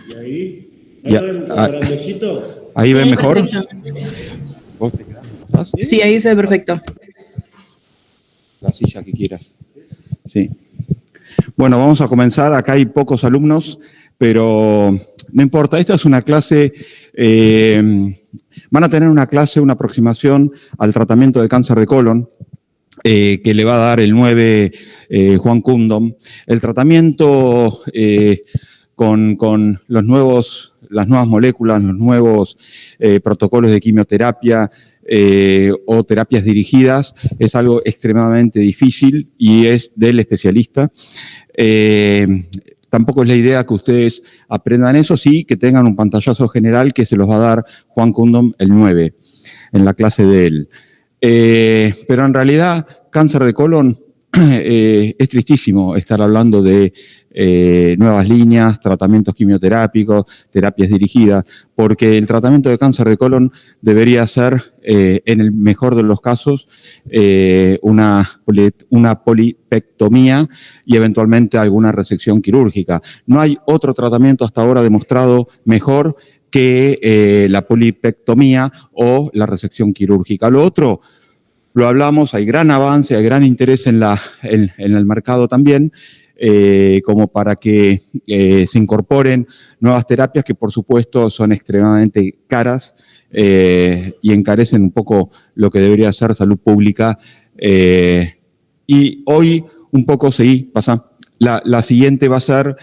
¿Y ahí? Ya, ¿Grandecito? ¿Ahí Sí, ven mejor? perfecto. ¿Vos te quedás? ¿Pasás? Sí, ahí se ve perfecto. La silla que quieras. Sí. Bueno, vamos a comenzar. Acá hay pocos alumnos, pero no importa. Esta es una clase, van a tener una clase, una aproximación al tratamiento de cáncer de colon, que le va a dar el 9 Juan Kundom. El tratamiento con las nuevas moléculas, los nuevos protocolos de quimioterapia o terapias dirigidas, es algo extremadamente difícil y es del especialista. Tampoco es la idea que ustedes aprendan eso, sí, que tengan un pantallazo general que se los va a dar Juan Kundom el 9 en la clase de él. Pero en realidad, cáncer de colon, es tristísimo estar hablando de nuevas líneas, tratamientos quimioterápicos, terapias dirigidas, porque el tratamiento de cáncer de colon debería ser, en el mejor de los casos, una polipectomía y eventualmente alguna resección quirúrgica. No hay otro tratamiento hasta ahora demostrado mejor que la polipectomía o la resección quirúrgica. Lo otro, lo hablamos, hay gran avance, hay gran interés en el mercado también, como para que se incorporen nuevas terapias que por supuesto son extremadamente caras y encarecen un poco lo que debería ser salud pública. Y hoy un poco, sí, pasa. La siguiente va a ser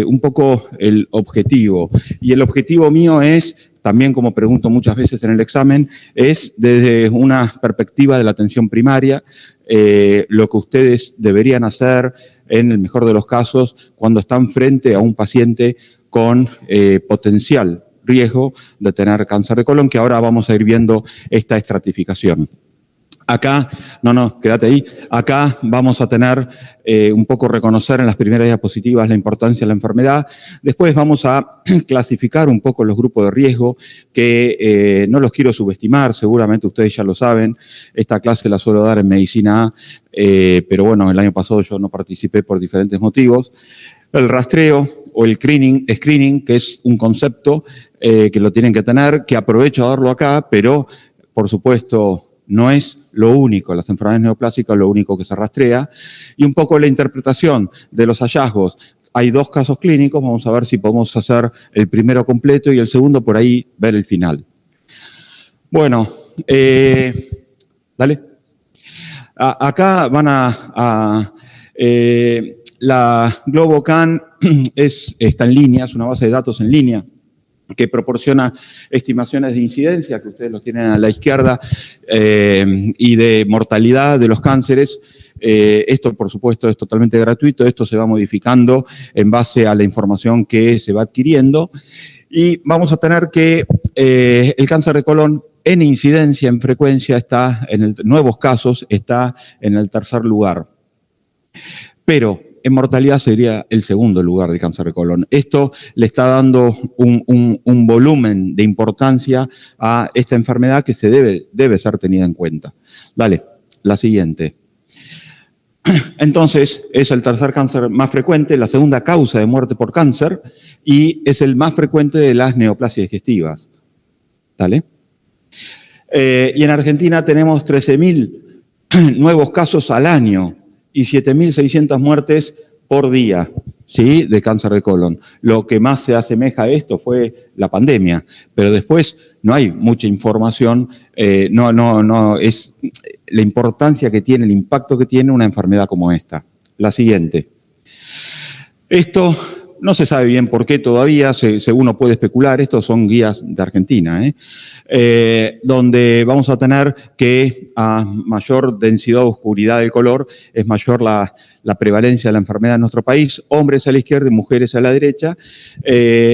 un poco el objetivo. Y el objetivo mío es, también como pregunto muchas veces en el examen, es desde una perspectiva de la atención primaria, lo que ustedes deberían hacer en el mejor de los casos cuando están frente a un paciente con potencial riesgo de tener cáncer de colon, que ahora vamos a ir viendo esta estratificación. Acá, quédate ahí. Acá vamos a tener un poco reconocer en las primeras diapositivas la importancia de la enfermedad. Después vamos a clasificar un poco los grupos de riesgo, que no los quiero subestimar, seguramente ustedes ya lo saben. Esta clase la suelo dar en Medicina A, pero bueno, el año pasado yo no participé por diferentes motivos. El rastreo o el screening, que es un concepto que lo tienen que tener, que aprovecho a darlo acá, pero por supuesto no es lo único, las enfermedades neoplásicas es lo único que se rastrea, y un poco la interpretación de los hallazgos. Hay dos casos clínicos, vamos a ver si podemos hacer el primero completo y el segundo por ahí ver el final. Bueno, dale. Acá van la GloboCan está en línea, es una base de datos en línea que proporciona estimaciones de incidencia, que ustedes los tienen a la izquierda, y de mortalidad de los cánceres. Esto, por supuesto, es totalmente gratuito. Esto se va modificando en base a la información que se va adquiriendo. Y vamos a tener que el cáncer de colon en incidencia, en frecuencia, está en nuevos casos, está en el tercer lugar. Pero en mortalidad sería el segundo lugar de cáncer de colon. Esto le está dando un volumen de importancia a esta enfermedad que debe ser tenida en cuenta. Dale, la siguiente. Entonces, es el tercer cáncer más frecuente, la segunda causa de muerte por cáncer, y es el más frecuente de las neoplasias digestivas. Dale. Y en Argentina tenemos 13.000 nuevos casos al año y 7.600 muertes por día, ¿sí?, de cáncer de colon. Lo que más se asemeja a esto fue la pandemia, pero después no hay mucha información, no es la importancia que tiene, el impacto que tiene una enfermedad como esta. La siguiente. Esto no se sabe bien por qué todavía, uno puede especular, estos son guías de Argentina, donde vamos a tener que a mayor densidad o oscuridad del color es mayor la prevalencia de la enfermedad en nuestro país, hombres a la izquierda y mujeres a la derecha.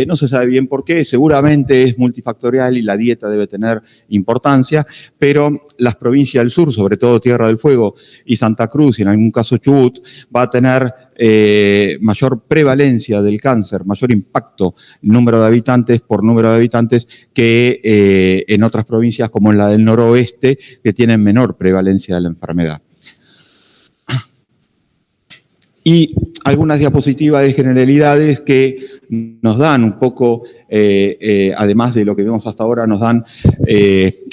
No se sabe bien por qué, seguramente es multifactorial y la dieta debe tener importancia, pero las provincias del sur, sobre todo Tierra del Fuego y Santa Cruz, y en algún caso Chubut, va a tener mayor prevalencia del cáncer, mayor impacto número de habitantes por número de habitantes que en otras provincias como en la del noroeste, que tienen menor prevalencia de la enfermedad. Y algunas diapositivas de generalidades que nos dan un poco, además de lo que vemos hasta ahora, nos dan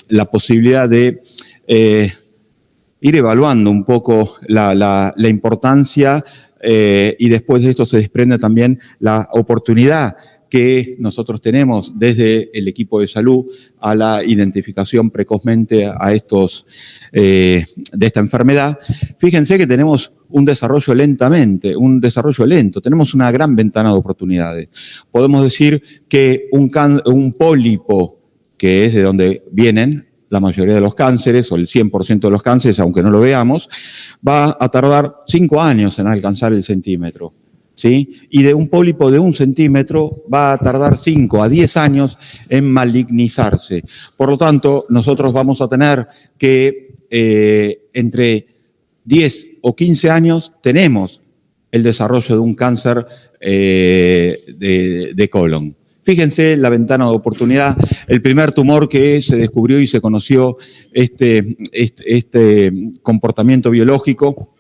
la posibilidad de ir evaluando un poco la importancia y después de esto se desprende también la oportunidad que nosotros tenemos desde el equipo de salud a la identificación precozmente a estos, de esta enfermedad. Fíjense que tenemos un desarrollo lento, tenemos una gran ventana de oportunidades. Podemos decir que un pólipo, que es de donde vienen la mayoría de los cánceres, o el 100% de los cánceres, aunque no lo veamos, va a tardar 5 años en alcanzar el centímetro, ¿sí? Y de un pólipo de 1 centímetro va a tardar 5 a 10 años en malignizarse. Por lo tanto, nosotros vamos a tener que entre 10 o 15 años tenemos el desarrollo de un cáncer de colon. Fíjense la ventana de oportunidad. El primer tumor que se descubrió y se conoció este comportamiento biológico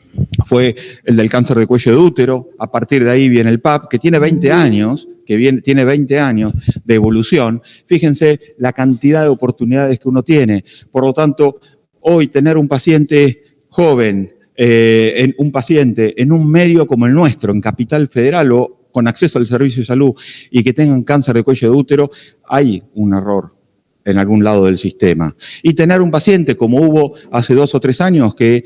fue el del cáncer de cuello de útero. A partir de ahí viene el PAP, que tiene 20 años, tiene 20 años de evolución. Fíjense la cantidad de oportunidades que uno tiene. Por lo tanto, hoy tener un paciente joven, un paciente en un medio como el nuestro, en Capital Federal o con acceso al servicio de salud y que tengan cáncer de cuello de útero, hay un error en algún lado del sistema. Y tener un paciente como hubo hace 2 o 3 años que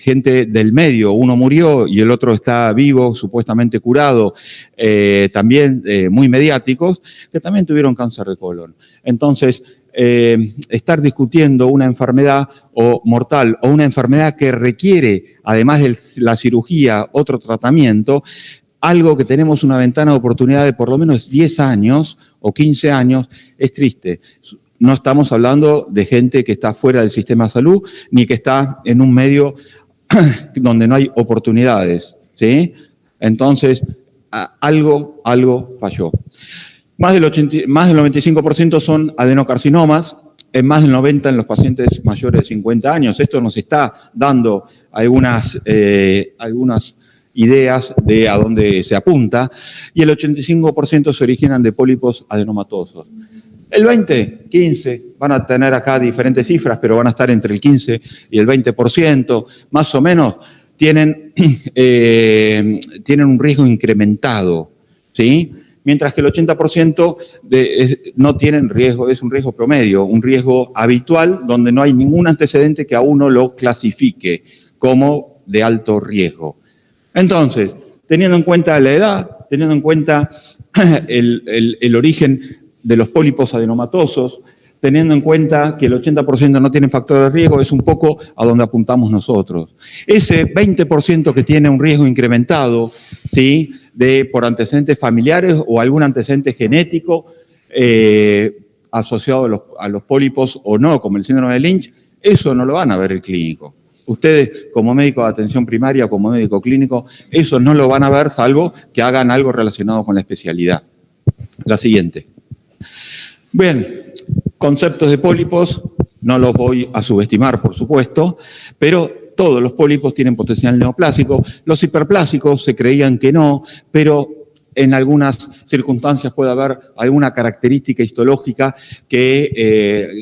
gente del medio, uno murió y el otro está vivo, supuestamente curado, también muy mediáticos, que también tuvieron cáncer de colon. Entonces, estar discutiendo una enfermedad o mortal o una enfermedad que requiere, además de la cirugía, otro tratamiento, algo que tenemos una ventana de oportunidad de por lo menos 10 años o 15 años, es triste. No estamos hablando de gente que está fuera del sistema de salud, ni que está en un medio donde no hay oportunidades, ¿sí? Entonces, algo falló. Más del 95% son adenocarcinomas, en más del 90% en los pacientes mayores de 50 años. Esto nos está dando algunas ideas de a dónde se apunta, y el 85% se originan de pólipos adenomatosos. El 15%, van a tener acá diferentes cifras, pero van a estar entre el 15 y el 20%, más o menos, tienen un riesgo incrementado, ¿sí? Mientras que el 80% no tienen riesgo, es un riesgo promedio, un riesgo habitual donde no hay ningún antecedente que a uno lo clasifique como de alto riesgo. Entonces, teniendo en cuenta la edad, teniendo en cuenta el origen de los pólipos adenomatosos, teniendo en cuenta que el 80% no tienen factor de riesgo, es un poco a donde apuntamos nosotros. Ese 20% que tiene un riesgo incrementado, ¿sí?, por antecedentes familiares o algún antecedente genético asociado a los pólipos o no, como el síndrome de Lynch, eso no lo van a ver el clínico. Ustedes, como médico de atención primaria, como médico clínico, eso no lo van a ver, salvo que hagan algo relacionado con la especialidad. La siguiente. Bien, conceptos de pólipos, no los voy a subestimar, por supuesto, pero todos los pólipos tienen potencial neoplásico. Los hiperplásicos se creían que no, pero en algunas circunstancias puede haber alguna característica histológica que,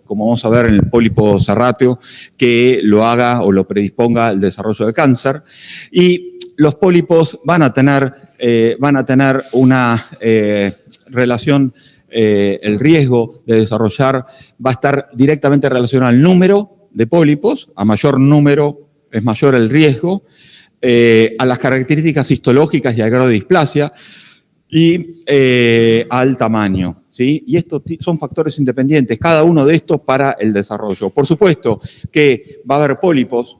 como vamos a ver en el pólipo serrátreo, que lo haga o lo predisponga al desarrollo de cáncer. Y los pólipos van a tener una relación, el riesgo de desarrollar va a estar directamente relacionado al número de pólipos. A mayor número es mayor el riesgo. A las características histológicas y al grado de displasia y al tamaño, ¿sí? Y estos son factores independientes, cada uno de estos para el desarrollo. Por supuesto que va a haber pólipos,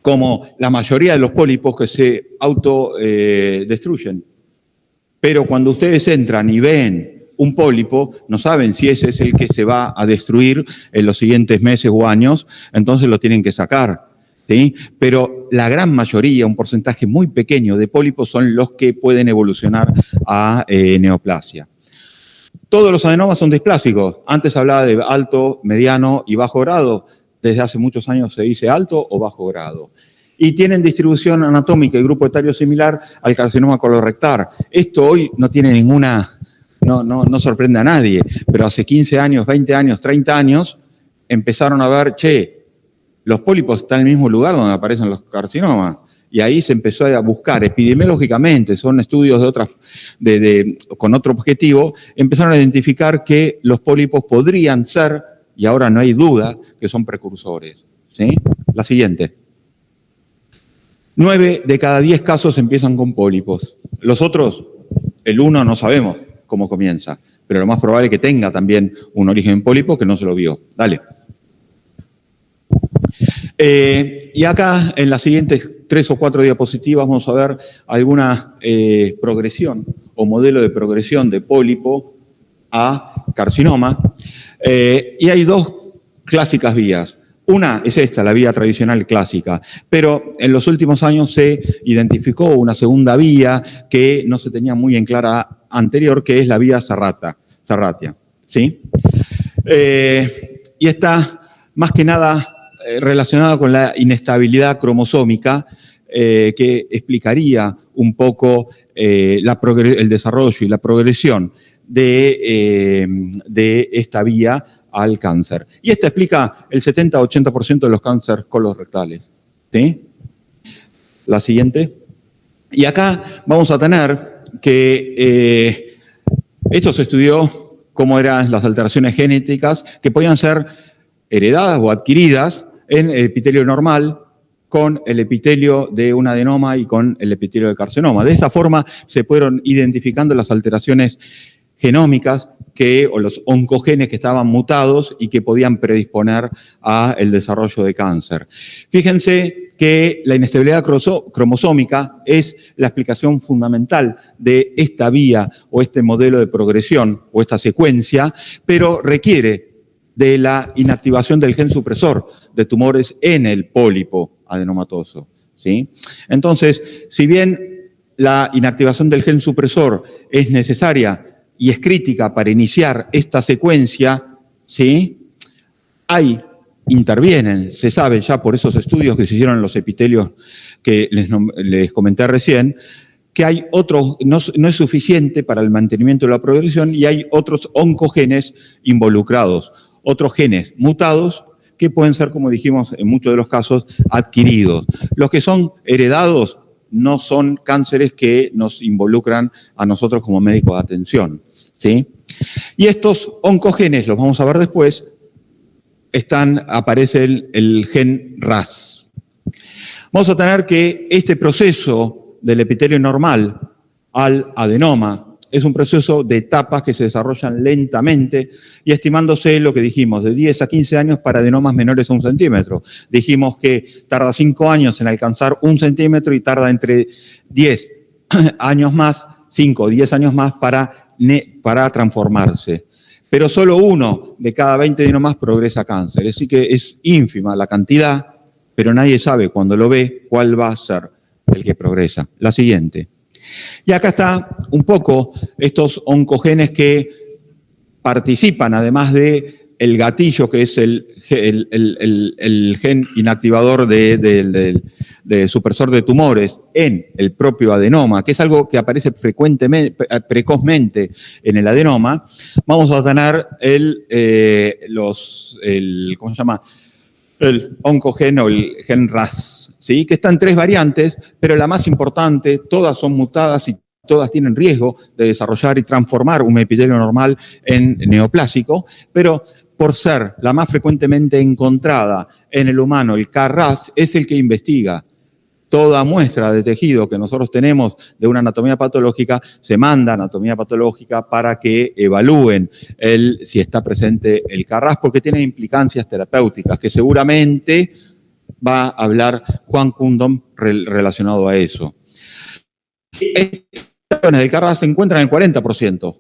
como la mayoría de los pólipos, que se autodestruyen. Pero cuando ustedes entran y ven un pólipo, no saben si ese es el que se va a destruir en los siguientes meses o años, entonces lo tienen que sacar, ¿sí? Pero la gran mayoría, un porcentaje muy pequeño de pólipos son los que pueden evolucionar a neoplasia. Todos los adenomas son displásicos. Antes hablaba de alto, mediano y bajo grado. Desde hace muchos años se dice alto o bajo grado. y tienen distribución anatómica y grupo etario similar al carcinoma colorectal. Esto hoy no tiene ninguna, no sorprende a nadie, pero hace 15 años, 20 años, 30 años, empezaron a ver, los pólipos están en el mismo lugar donde aparecen los carcinomas. Y ahí se empezó a buscar epidemiológicamente, son estudios con otro objetivo, empezaron a identificar que los pólipos podrían ser, y ahora no hay duda, que son precursores. ¿Sí? La siguiente. 9 de cada 10 casos empiezan con pólipos. Los otros, el 1 no sabemos cómo comienza, pero lo más probable es que tenga también un origen pólipo que no se lo vio. Dale. Y acá, en las siguientes 3 o 4 diapositivas, vamos a ver alguna progresión o modelo de progresión de pólipo a carcinoma. Y hay 2 clásicas vías. Una es esta, la vía tradicional clásica, pero en los últimos años se identificó una segunda vía que no se tenía muy en clara anterior, que es la vía Sarratia. ¿Sí? Y está más que nada relacionada con la inestabilidad cromosómica, que explicaría un poco el desarrollo y la progresión de esta vía al cáncer. Y esta explica el 70-80% de los cánceres colorectales. ¿Sí? La siguiente. Y acá vamos a tener que esto se estudió cómo eran las alteraciones genéticas que podían ser heredadas o adquiridas en el epitelio normal con el epitelio de un adenoma y con el epitelio de carcinoma. De esa forma se fueron identificando las alteraciones genómicas o los oncogenes que estaban mutados y que podían predisponer al desarrollo de cáncer. Fíjense que la inestabilidad cromosómica es la explicación fundamental de esta vía o este modelo de progresión o esta secuencia, pero requiere de la inactivación del gen supresor de tumores en el pólipo adenomatoso. ¿Sí? Entonces, si bien la inactivación del gen supresor es necesaria y es crítica para iniciar esta secuencia, ¿sí? Intervienen, se sabe ya por esos estudios que se hicieron en los epitelios que les comenté recién, que hay otros, no es suficiente para el mantenimiento de la progresión y hay otros oncogenes involucrados, otros genes mutados que pueden ser, como dijimos, en muchos de los casos, adquiridos. Los que son heredados no son cánceres que nos involucran a nosotros como médicos de atención. ¿Sí? Y estos oncogenes, los vamos a ver después, aparece el gen RAS. Vamos a tener que este proceso del epitelio normal al adenoma es un proceso de etapas que se desarrollan lentamente y estimándose lo que dijimos, de 10 a 15 años para adenomas menores a 1 centímetro. Dijimos que tarda 5 años en alcanzar 1 centímetro y tarda entre 10 años más, 5 o 10 años más para transformarse. Pero solo 1 de cada 20 adenomas progresa a cáncer. Así que es ínfima la cantidad, pero nadie sabe cuando lo ve cuál va a ser el que progresa. La siguiente. Y acá está un poco estos oncogenes que participan, además de el gatillo, que es el gen inactivador de supresor de tumores en el propio adenoma, que es algo que aparece precozmente en el adenoma. Vamos a tener ¿cómo se llama? El oncogen o el gen RAS, ¿sí? Que está en 3 variantes, pero la más importante, todas son mutadas y todas tienen riesgo de desarrollar y transformar un epitelio normal en neoplásico, pero por ser la más frecuentemente encontrada en el humano, el KRAS es el que investiga. Toda muestra de tejido que nosotros tenemos de una anatomía patológica se manda a anatomía patológica para que evalúen si está presente el KRAS, porque tiene implicancias terapéuticas, que seguramente va a hablar Juan Kundom relacionado a eso. Estas del KRAS se encuentran en el 40%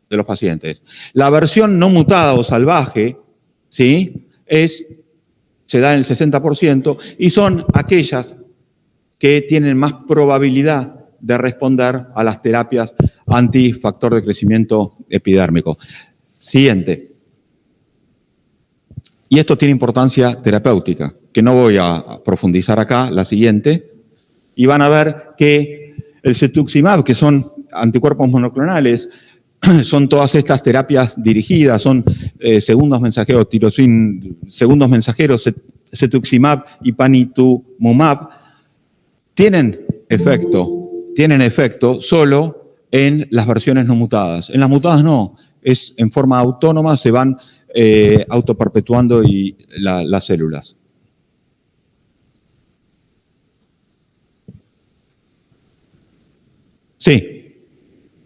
de los pacientes. La versión no mutada o salvaje, ¿sí? Se da en el 60% y son aquellas que tienen más probabilidad de responder a las terapias antifactor de crecimiento epidérmico. Siguiente. Y esto tiene importancia terapéutica. que no voy a profundizar acá, la siguiente, y van a ver que el cetuximab, que son anticuerpos monoclonales, son todas estas terapias dirigidas, son segundos mensajeros, segundos mensajeros, cetuximab y panitumumab, tienen efecto solo en las versiones no mutadas. En las mutadas no, es en forma autónoma, se van autoperpetuando las células. Sí.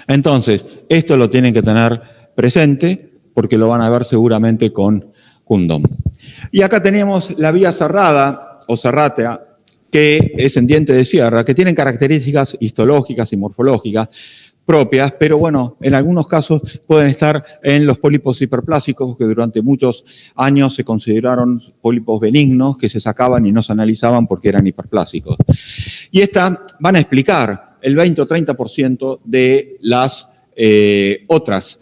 Entonces, esto lo tienen que tener presente porque lo van a ver seguramente con Cundom. Y acá tenemos la vía cerrada o serrátea, que es en diente de sierra, que tienen características histológicas y morfológicas propias, pero bueno, en algunos casos pueden estar en los pólipos hiperplásicos, que durante muchos años se consideraron pólipos benignos, que se sacaban y no se analizaban porque eran hiperplásicos. Y van a explicar el 20 o 30% de las otras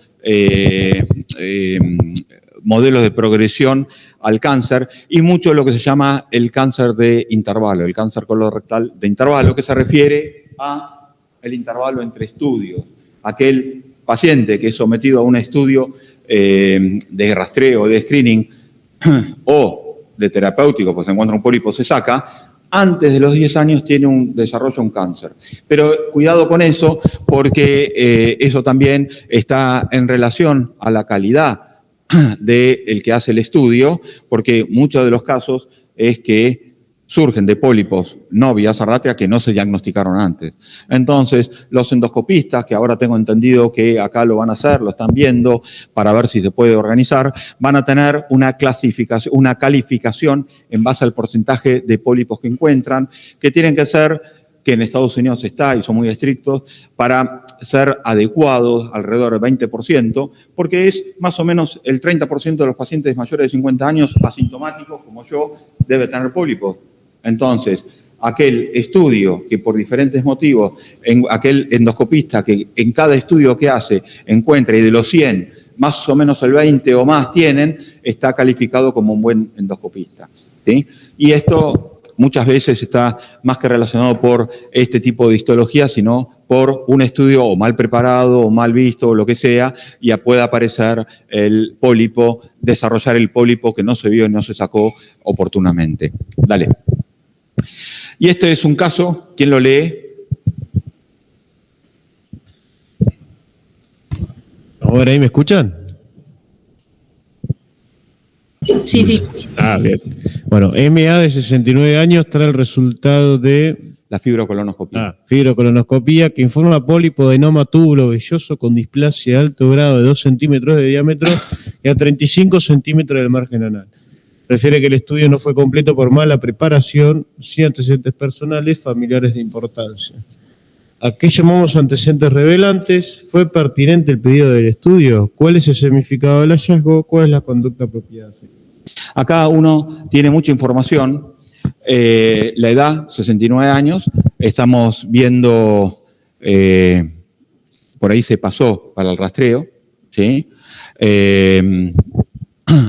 modelos de progresión al cáncer y mucho de lo que se llama el cáncer de intervalo, el cáncer colorectal de intervalo, que se refiere a el intervalo entre estudios. Aquel paciente que es sometido a un estudio de rastreo, de screening o de terapéutico, pues se encuentra un pólipo, se saca, antes de los 10 años desarrolla un cáncer. Pero cuidado con eso, porque eso también está en relación a la calidad del que hace el estudio, porque muchos de los casos es que surgen de pólipos no vía serrátea que no se diagnosticaron antes. Entonces, los endoscopistas, que ahora tengo entendido que acá lo van a hacer, lo están viendo para ver si se puede organizar, van a tener una calificación en base al porcentaje de pólipos que encuentran, que tienen que ser, que en Estados Unidos está y son muy estrictos, para ser adecuados, alrededor del 20%, porque es más o menos el 30% de los pacientes mayores de 50 años asintomáticos, como yo, debe tener pólipos. Entonces, aquel estudio que por diferentes motivos, aquel endoscopista que en cada estudio que hace encuentra y de los 100, más o menos el 20 o más tienen, está calificado como un buen endoscopista, ¿sí? Y esto muchas veces está más que relacionado por este tipo de histología, sino por un estudio o mal preparado o mal visto o lo que sea, y ya puede aparecer el pólipo, desarrollar el pólipo que no se vio y no se sacó oportunamente. Dale. Y este es un caso, ¿quién lo lee? Ahora, ¿ahí me escuchan? Sí, sí. Ah, bien. Bueno, MA de 69 años trae el resultado de La fibrocolonoscopía. Fibrocolonoscopía, que informa pólipoadenoma túbulo velloso con displasia de alto grado de 2 centímetros de diámetro y a 35 centímetros del margen anal. Refiere que el estudio no fue completo por mala preparación, sin antecedentes personales, familiares de importancia. ¿A qué llamamos antecedentes revelantes? ¿Fue pertinente el pedido del estudio? ¿Cuál es el significado del hallazgo? ¿Cuál es la conducta apropiada? Acá uno tiene mucha información. La edad, 69 años. Estamos viendo, por ahí se pasó para el rastreo, ¿sí?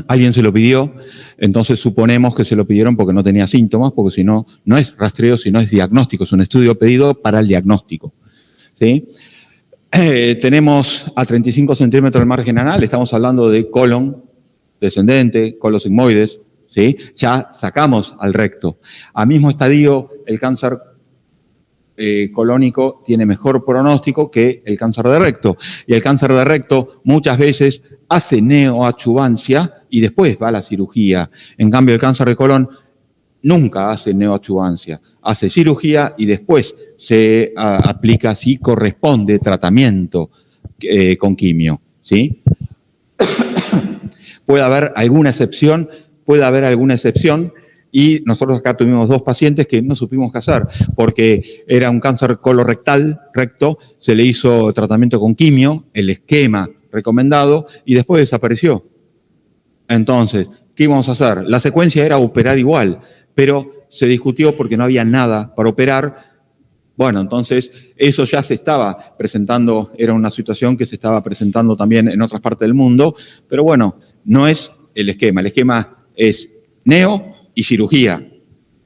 Alguien se lo pidió, entonces suponemos que se lo pidieron porque no tenía síntomas, porque si no, no es rastreo, sino es diagnóstico, es un estudio pedido para el diagnóstico, ¿sí? Tenemos a 35 centímetros del margen anal, estamos hablando de colon descendente, colon sigmoides, ¿sí? Ya sacamos al recto. A mismo estadio, el cáncer colónico tiene mejor pronóstico que el cáncer de recto. Y el cáncer de recto muchas veces hace neoadjuvancia y después va a la cirugía. En cambio, el cáncer de colon nunca hace neoadjuvancia. Hace cirugía y después se aplica, si corresponde, tratamiento con quimio, ¿sí? Puede haber alguna excepción, y nosotros acá tuvimos 2 pacientes que no supimos qué hacer, porque era un cáncer colorectal, recto, se le hizo tratamiento con quimio, el esquema recomendado, y después desapareció. Entonces, ¿qué íbamos a hacer? La secuencia era operar igual, pero se discutió porque no había nada para operar. Bueno, entonces eso ya se estaba presentando, era una situación que se estaba presentando también en otras partes del mundo, pero bueno, no es el esquema es neo y cirugía.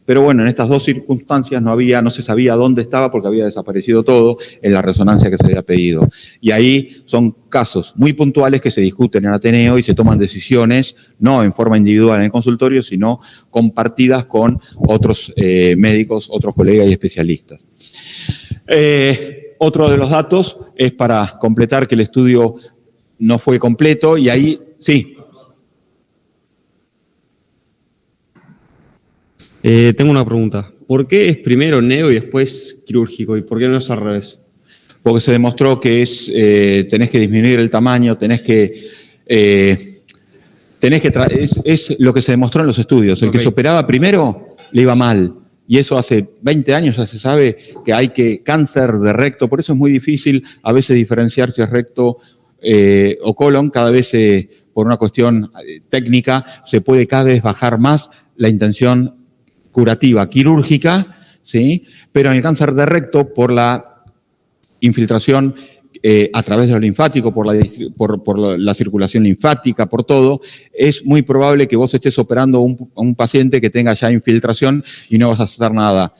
Pero bueno, en estas dos circunstancias no se sabía dónde estaba porque había desaparecido todo en la resonancia que se había pedido. Y ahí son casos muy puntuales que se discuten en Ateneo y se toman decisiones, no en forma individual en el consultorio, sino compartidas con otros médicos, otros colegas y especialistas. Otro de los datos es para completar que el estudio no fue completo y ahí, sí. Tengo una pregunta. ¿Por qué es primero neo y después quirúrgico? ¿Y por qué no es al revés? Porque se demostró que tenés que disminuir el tamaño, es lo que se demostró en los estudios. El que se operaba primero le iba mal. Y eso hace 20 años ya se sabe que cáncer de recto, por eso es muy difícil a veces diferenciar si es recto o colon. Cada vez por una cuestión técnica se puede cada vez bajar más la intención curativa quirúrgica, ¿sí? Pero en el cáncer de recto, por la infiltración a través de los linfáticos, por la circulación linfática, por todo, es muy probable que vos estés operando a un paciente que tenga ya infiltración y no vas a hacer nada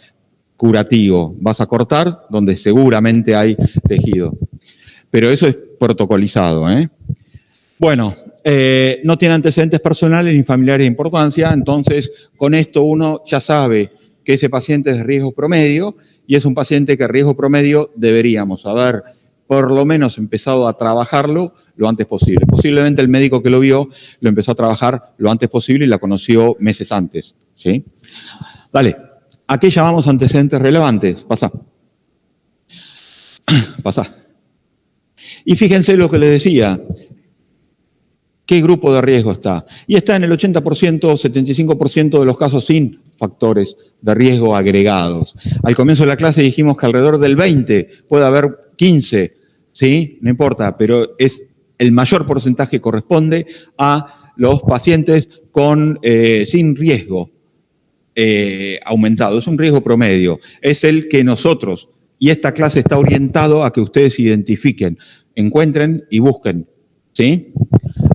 curativo. Vas a cortar donde seguramente hay tejido. Pero eso es protocolizado, ¿eh? Bueno, no tiene antecedentes personales ni familiares de importancia, entonces con esto uno ya sabe que ese paciente es de riesgo promedio y es un paciente que riesgo promedio deberíamos haber por lo menos empezado a trabajarlo lo antes posible. Posiblemente el médico que lo vio lo empezó a trabajar lo antes posible y la conoció meses antes, ¿sí? Dale, ¿a qué llamamos antecedentes relevantes? Pasá. Pasá. Y fíjense lo que les decía. ¿Qué grupo de riesgo está? Y está en el 80%, 75% de los casos sin factores de riesgo agregados. Al comienzo de la clase dijimos que alrededor del 20, puede haber 15, ¿sí? No importa, pero el mayor porcentaje corresponde a los pacientes sin riesgo aumentado. Es un riesgo promedio. Es el que nosotros, y esta clase está orientado a que ustedes identifiquen, encuentren y busquen, ¿sí?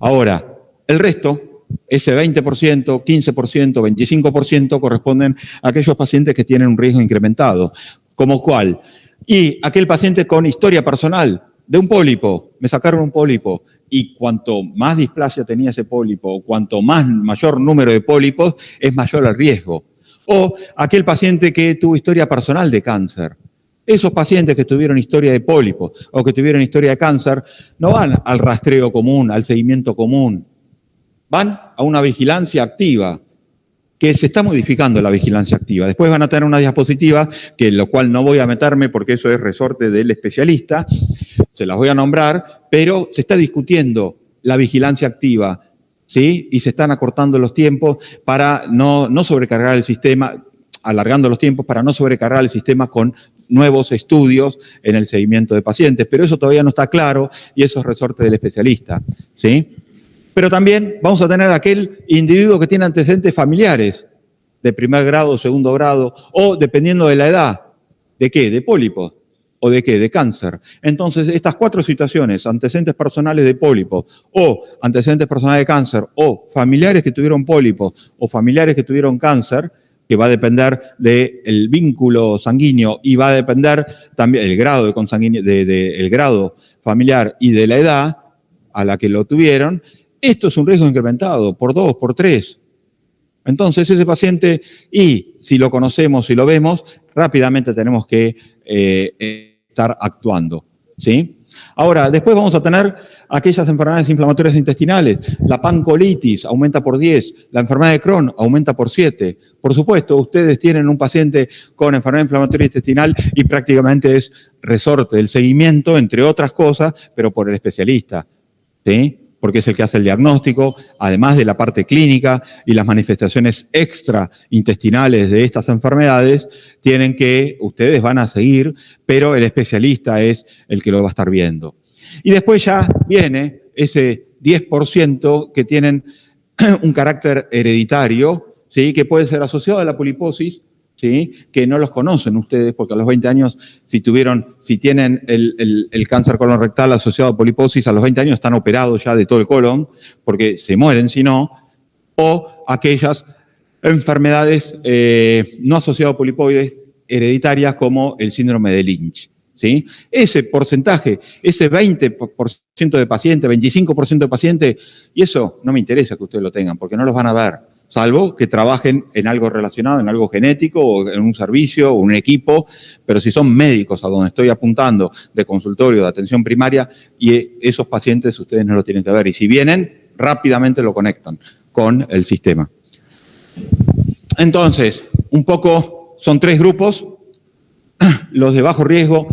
Ahora, el resto, ese 20%, 15%, 25% corresponden a aquellos pacientes que tienen un riesgo incrementado. ¿Como cuál? Y aquel paciente con historia personal de un pólipo, me sacaron un pólipo, y cuanto más displasia tenía ese pólipo, cuanto mayor número de pólipos, es mayor el riesgo. O aquel paciente que tuvo historia personal de cáncer. Esos pacientes que tuvieron historia de pólipos o que tuvieron historia de cáncer no van al rastreo común, al seguimiento común. Van a una vigilancia activa, que se está modificando la vigilancia activa. Después van a tener una diapositiva, que lo cual no voy a meterme porque eso es resorte del especialista, se las voy a nombrar, pero se está discutiendo la vigilancia activa, ¿sí? Y se están acortando los tiempos para no sobrecargar el sistema, alargando los tiempos para no sobrecargar el sistema con nuevos estudios en el seguimiento de pacientes, pero eso todavía no está claro y eso es resorte del especialista, ¿sí? Pero también vamos a tener aquel individuo que tiene antecedentes familiares de primer grado, segundo grado, o dependiendo de la edad, ¿de qué? ¿De pólipos? ¿O de qué? De cáncer. Entonces, estas 4 situaciones, antecedentes personales de pólipos, o antecedentes personales de cáncer, o familiares que tuvieron pólipos, o familiares que tuvieron cáncer, que va a depender del vínculo sanguíneo y va a depender también el grado el grado familiar y de la edad a la que lo tuvieron. Esto es un riesgo incrementado por 2, por 3. Entonces, ese paciente, y si lo conocemos, si lo vemos, rápidamente tenemos que estar actuando, ¿sí? Ahora, después vamos a tener aquellas enfermedades inflamatorias intestinales. La pancolitis aumenta por 10, la enfermedad de Crohn aumenta por 7. Por supuesto, ustedes tienen un paciente con enfermedad inflamatoria intestinal y prácticamente es resorte del seguimiento, entre otras cosas, pero por el especialista, ¿sí? Porque es el que hace el diagnóstico, además de la parte clínica y las manifestaciones extraintestinales de estas enfermedades, ustedes van a seguir, pero el especialista es el que lo va a estar viendo. Y después ya viene ese 10% que tienen un carácter hereditario, ¿sí? Que puede ser asociado a la poliposis, ¿sí? Que no los conocen ustedes, porque a los 20 años, si tienen el cáncer colorectal asociado a poliposis, a los 20 años están operados ya de todo el colon, porque se mueren si no, o aquellas enfermedades no asociadas a polipoides hereditarias como el síndrome de Lynch. ¿Sí? Ese porcentaje, ese 20% de pacientes, 25% de pacientes, y eso no me interesa que ustedes lo tengan, porque no los van a ver, salvo que trabajen en algo relacionado, en algo genético, o en un servicio, o un equipo, pero si son médicos a donde estoy apuntando, de consultorio, de atención primaria, y esos pacientes ustedes no lo tienen que ver, y si vienen, rápidamente lo conectan con el sistema. Entonces, un poco, son 3 grupos, los de bajo riesgo,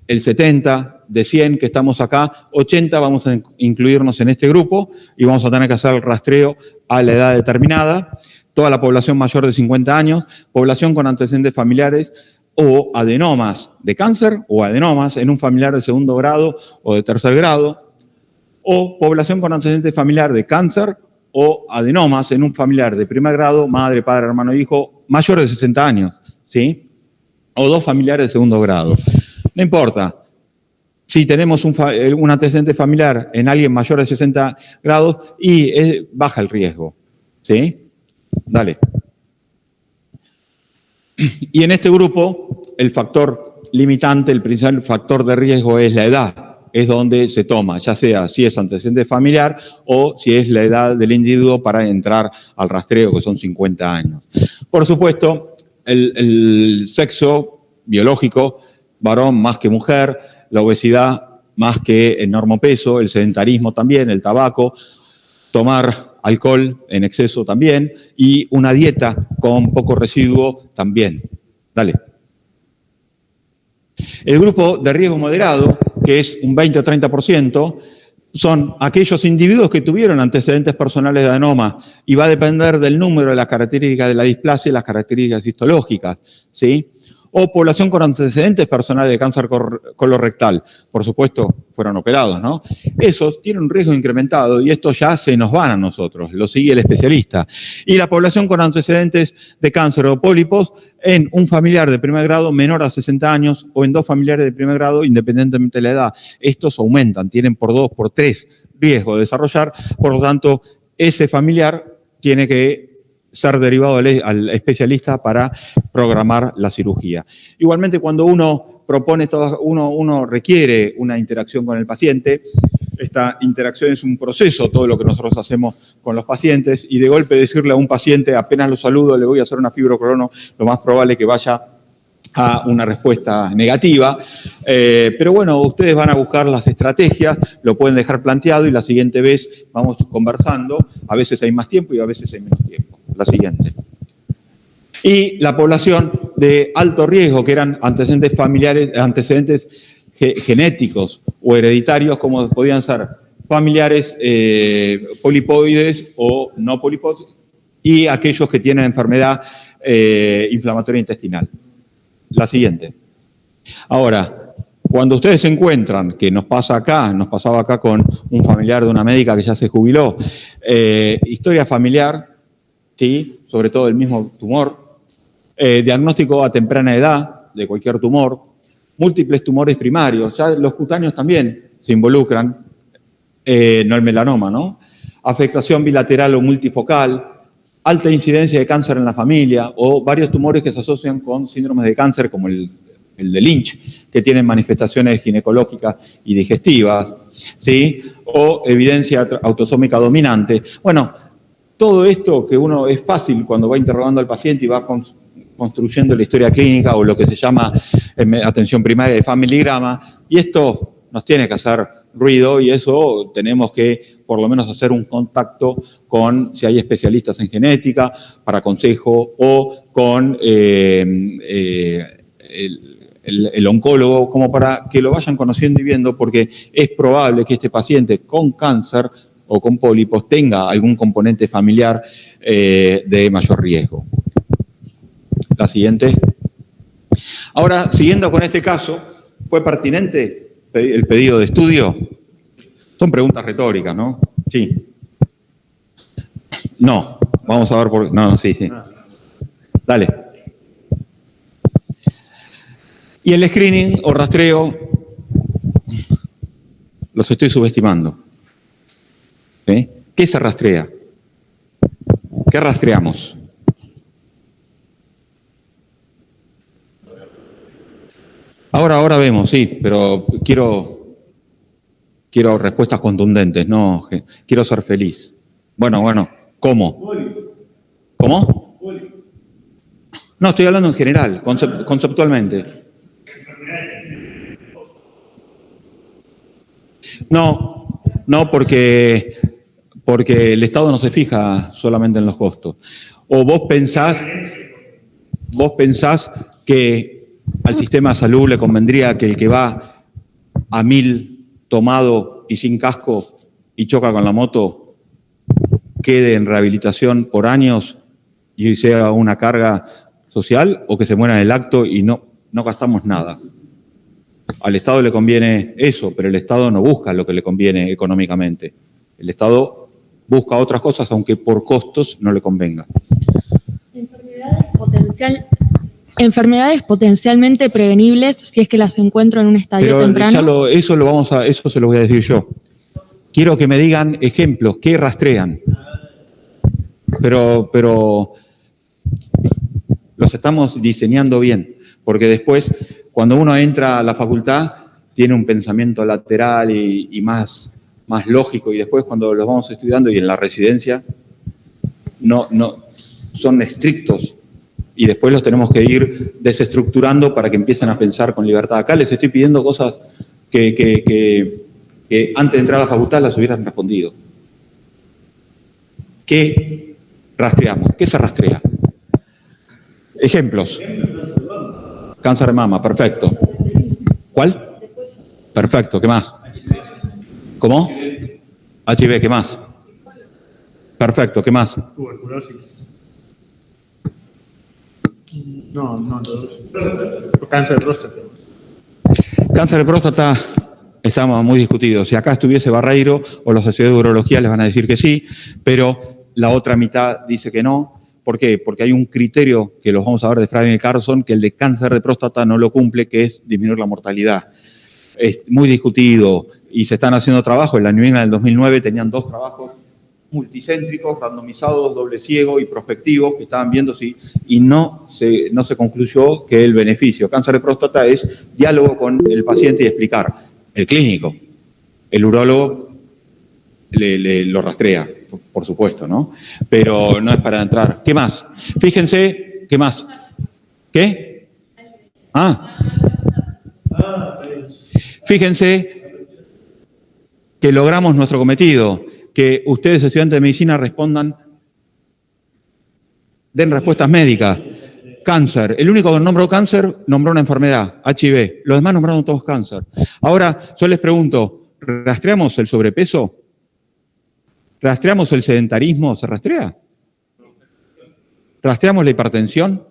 el 70, de 100 que estamos acá, 80 vamos a incluirnos en este grupo y vamos a tener que hacer el rastreo a la edad determinada, toda la población mayor de 50 años, población con antecedentes familiares o adenomas de cáncer o adenomas en un familiar de segundo grado o de tercer grado, o población con antecedente familiar de cáncer o adenomas en un familiar de primer grado, madre, padre, hermano, hijo, mayor de 60 años, ¿sí? O 2 familiares de segundo grado. No importa, si tenemos un antecedente familiar en alguien mayor de 60 grados y baja el riesgo, ¿sí? Dale. Y en este grupo, el factor limitante, el principal factor de riesgo es la edad, es donde se toma, ya sea si es antecedente familiar o si es la edad del individuo para entrar al rastreo, que son 50 años. Por supuesto, el sexo biológico, varón más que mujer, la obesidad más que el normopeso, el sedentarismo también, el tabaco, tomar alcohol en exceso también y una dieta con poco residuo también. Dale. El grupo de riesgo moderado, que es un 20 o 30%, son aquellos individuos que tuvieron antecedentes personales de adenoma y va a depender del número de las características de la displasia y las características histológicas, ¿sí? O población con antecedentes personales de cáncer colorectal, por supuesto, fueron operados, ¿no? Esos tienen un riesgo incrementado y estos ya se nos van a nosotros, lo sigue el especialista. Y la población con antecedentes de cáncer o pólipos en un familiar de primer grado menor a 60 años o en 2 familiares de primer grado, independientemente de la edad. Estos aumentan, tienen por 2, por 3 riesgo de desarrollar, por lo tanto, ese familiar tiene que ser derivado al especialista para programar la cirugía. Igualmente, cuando uno propone, uno requiere una interacción con el paciente, esta interacción es un proceso, todo lo que nosotros hacemos con los pacientes, y de golpe decirle a un paciente, apenas lo saludo, le voy a hacer una fibrocrono, lo más probable es que vaya a una respuesta negativa. Pero bueno, ustedes van a buscar las estrategias, lo pueden dejar planteado y la siguiente vez vamos conversando. A veces hay más tiempo y a veces hay menos tiempo. La siguiente. Y la población de alto riesgo, que eran antecedentes familiares, antecedentes genéticos o hereditarios, como podían ser familiares polipoides o no polipoides, y aquellos que tienen enfermedad inflamatoria intestinal. La siguiente. Ahora, cuando ustedes se encuentran, que nos pasaba acá con un familiar de una médica que ya se jubiló, historia familiar, ¿sí? Sobre todo el mismo tumor, diagnóstico a temprana edad de cualquier tumor, múltiples tumores primarios, ya los cutáneos también se involucran, no el melanoma, ¿no? Afectación bilateral o multifocal, alta incidencia de cáncer en la familia o varios tumores que se asocian con síndromes de cáncer como el de Lynch, que tienen manifestaciones ginecológicas y digestivas, ¿sí? O evidencia autosómica dominante. Bueno, todo esto que uno es fácil cuando va interrogando al paciente y va construyendo la historia clínica o lo que se llama atención primaria de familigrama, y esto nos tiene que hacer ruido y eso tenemos que por lo menos hacer un contacto con si hay especialistas en genética para consejo o con el oncólogo, como para que lo vayan conociendo y viendo, porque es probable que este paciente con cáncer o con pólipos tenga algún componente familiar de mayor riesgo. La siguiente. Ahora, siguiendo con este caso, ¿fue pertinente el pedido de estudio? Son preguntas retóricas, ¿no? Sí. No. Vamos a ver por qué. No, sí. Dale. Y el screening o rastreo, los estoy subestimando. ¿Sí? ¿Qué se rastrea? ¿Qué rastreamos? Ahora vemos, sí, pero quiero respuestas contundentes, no, quiero ser feliz. Bueno, ¿cómo? ¿Cómo? No, estoy hablando en general, conceptualmente. No, porque el Estado no se fija solamente en los costos. O vos pensás que al sistema de salud le convendría que el que va a 1000 tomado y sin casco y choca con la moto quede en rehabilitación por años y sea una carga social, o que se muera en el acto y no gastamos nada. Al Estado le conviene eso, pero el Estado no busca lo que le conviene económicamente. El Estado busca otras cosas, aunque por costos no le convenga. Enfermedades potencialmente prevenibles si es que las encuentro en un estadio temprano. Pero eso se lo voy a decir yo. Quiero que me digan ejemplos, ¿qué rastrean? Pero los estamos diseñando bien, porque después, cuando uno entra a la facultad, tiene un pensamiento lateral y más lógico, y después cuando los vamos estudiando y en la residencia, no son estrictos, y después los tenemos que ir desestructurando para que empiecen a pensar con libertad. Acá les estoy pidiendo cosas que antes de entrar a la facultad las hubieran respondido. ¿Qué rastreamos? ¿Qué se rastrea? Ejemplos. Cáncer de mama, perfecto. ¿Cuál? Perfecto, ¿qué más? ¿Cómo? HIV, ¿qué más? Perfecto, ¿qué más? Tuberculosis. No, cáncer de próstata. Cáncer de próstata, estamos muy discutidos. Si acá estuviese Barreiro o los asesores de urología les van a decir que sí, pero la otra mitad dice que no. ¿Por qué? Porque hay un criterio que los vamos a ver de Franklin y Carlson, que el de cáncer de próstata no lo cumple, que es disminuir la mortalidad. Es muy discutido y se están haciendo trabajos. En la New England del 2009 tenían 2 trabajos multicéntricos, randomizados, doble ciego y prospectivos, que estaban viendo y no se concluyó que el beneficio. Cáncer de próstata es diálogo con el paciente y explicar. El clínico, el urólogo lo rastrea, por supuesto, ¿no? Pero no es para entrar. ¿Qué más? Fíjense, ¿qué más? ¿Qué? Fíjense que logramos nuestro cometido, que ustedes, estudiantes de medicina, den respuestas médicas. Cáncer, el único que nombró cáncer, nombró una enfermedad, HIV. Los demás nombraron todos cáncer. Ahora, yo les pregunto, ¿rastreamos el sobrepeso? ¿Rastreamos el sedentarismo? ¿Se rastrea? ¿Rastreamos la hipertensión?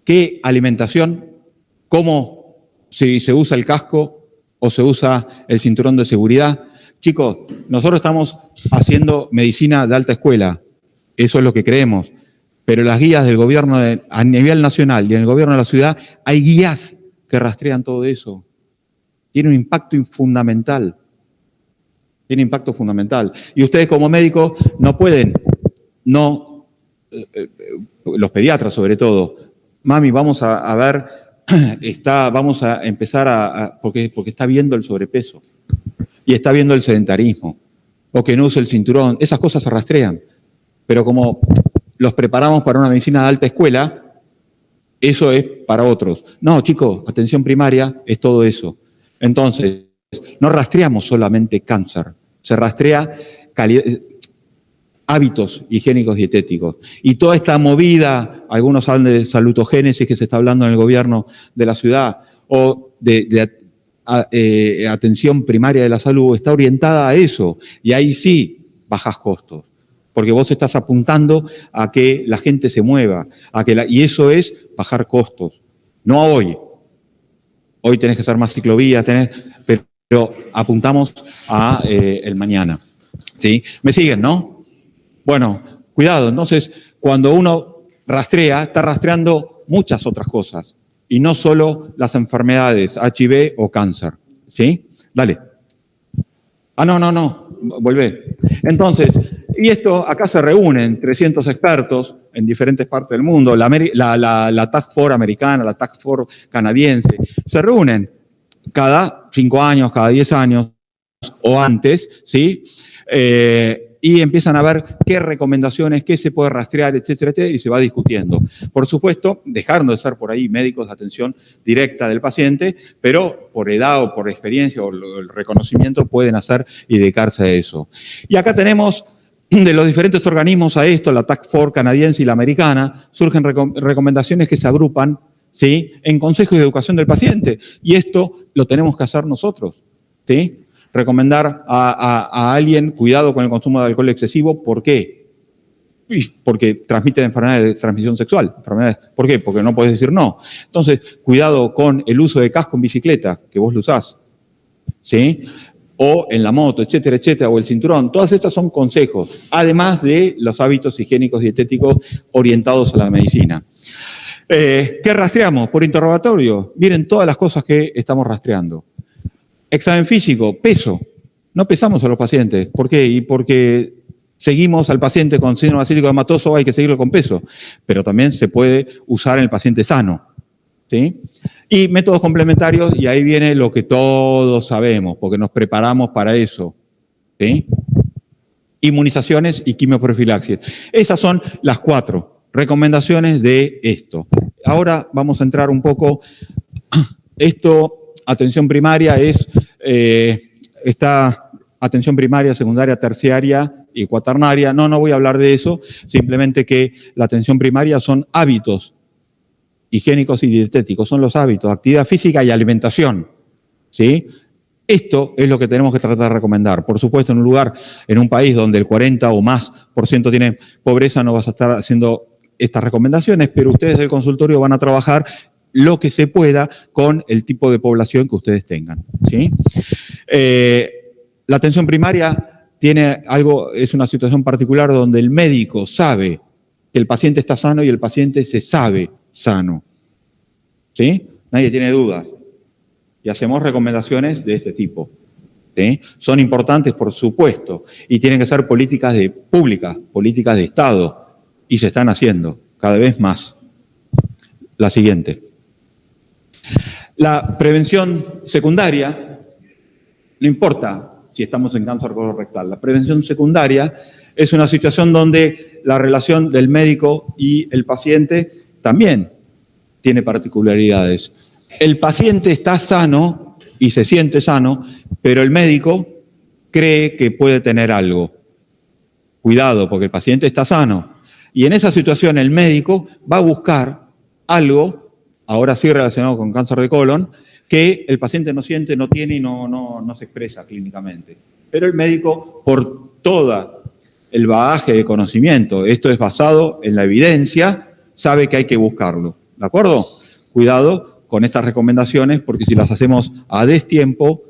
¿Qué alimentación? ¿Cómo si se usa el casco o se usa el cinturón de seguridad? Chicos, nosotros estamos haciendo medicina de alta escuela. Eso es lo que creemos. Pero las guías del gobierno a nivel nacional y en el gobierno de la ciudad, hay guías que rastrean todo eso. Tiene un impacto fundamental. Tiene impacto fundamental. Y ustedes como médicos no pueden, los pediatras sobre todo, mami, vamos a ver, vamos a empezar porque está viendo el sobrepeso y está viendo el sedentarismo, o que no use el cinturón, esas cosas se rastrean. Pero como los preparamos para una medicina de alta escuela, eso es para otros. No, chicos, atención primaria es todo eso. Entonces, no rastreamos solamente cáncer, se rastrea hábitos higiénicos dietéticos. Y toda esta movida, algunos hablan de salutogénesis que se está hablando en el gobierno de la ciudad, o de atención primaria de la salud, está orientada a eso. Y ahí sí bajas costos, porque vos estás apuntando a que la gente se mueva, y eso es bajar costos. No a hoy. Hoy tenés que hacer más ciclovías, pero apuntamos a el mañana. ¿Sí? ¿Me siguen, no? Bueno, cuidado. Entonces, cuando uno rastrea, está rastreando muchas otras cosas, y no solo las enfermedades, HIV o cáncer. ¿Sí? Dale. No. Volvé. Entonces, Y esto, acá se reúnen 300 expertos en diferentes partes del mundo, la Task Force americana, la Task Force canadiense, se reúnen cada 5 años, cada 10 años o antes, ¿sí? Y empiezan a ver qué recomendaciones, qué se puede rastrear, etcétera, etcétera, y se va discutiendo. Por supuesto, dejando de ser por ahí médicos de atención directa del paciente, pero por edad o por experiencia o el reconocimiento pueden hacer y dedicarse a eso. Y acá tenemos de los diferentes organismos a esto, la Task Force canadiense y la americana, surgen recomendaciones que se agrupan, ¿sí?, en consejos de educación del paciente. Y esto lo tenemos que hacer nosotros, ¿sí? Recomendar a alguien cuidado con el consumo de alcohol excesivo. ¿Por qué? Porque transmite enfermedades de transmisión sexual. ¿Por qué? Porque no podés decir no. Entonces, cuidado con el uso de casco en bicicleta, que vos lo usás, ¿sí? O en la moto, etcétera, etcétera, o el cinturón. Todas estas son consejos, además de los hábitos higiénicos dietéticos orientados a la medicina. ¿Qué rastreamos? Por interrogatorio. Miren todas las cosas que estamos rastreando. Examen físico, peso. No pesamos a los pacientes. ¿Por qué? Y porque seguimos al paciente con síndrome acítico hematoso, hay que seguirlo con peso. Pero también se puede usar en el paciente sano, ¿sí? Y métodos complementarios, y ahí viene lo que todos sabemos, porque nos preparamos para eso, ¿sí? Inmunizaciones y quimioprofilaxis. Esas son las 4 recomendaciones de esto. Ahora vamos a entrar un poco. Esto, atención primaria, está atención primaria, secundaria, terciaria y cuaternaria. No voy a hablar de eso, simplemente que la atención primaria son hábitos higiénicos y dietéticos, son los hábitos, actividad física y alimentación, ¿sí? Esto es lo que tenemos que tratar de recomendar. Por supuesto, en un lugar, en un país donde el 40 o más % tiene pobreza, no vas a estar haciendo estas recomendaciones, pero ustedes del consultorio van a trabajar lo que se pueda con el tipo de población que ustedes tengan, ¿sí? La atención primaria tiene algo, es una situación particular donde el médico sabe que el paciente está sano y el paciente se sabe sano, ¿sí? Nadie tiene dudas. Y hacemos recomendaciones de este tipo, ¿sí? Son importantes, por supuesto, y tienen que ser políticas públicas, políticas de Estado, y se están haciendo cada vez más. La siguiente. La prevención secundaria, no importa si estamos en cáncer colorectal, la prevención secundaria es una situación donde la relación del médico y el paciente también tiene particularidades. El paciente está sano y se siente sano, pero el médico cree que puede tener algo. Cuidado, porque el paciente está sano. Y en esa situación el médico va a buscar algo, ahora sí relacionado con cáncer de colon, que el paciente no siente, no tiene y no se expresa clínicamente. Pero el médico, por todo el bagaje de conocimiento, esto es basado en la evidencia, sabe que hay que buscarlo. ¿De acuerdo? Cuidado con estas recomendaciones, porque si las hacemos a destiempo,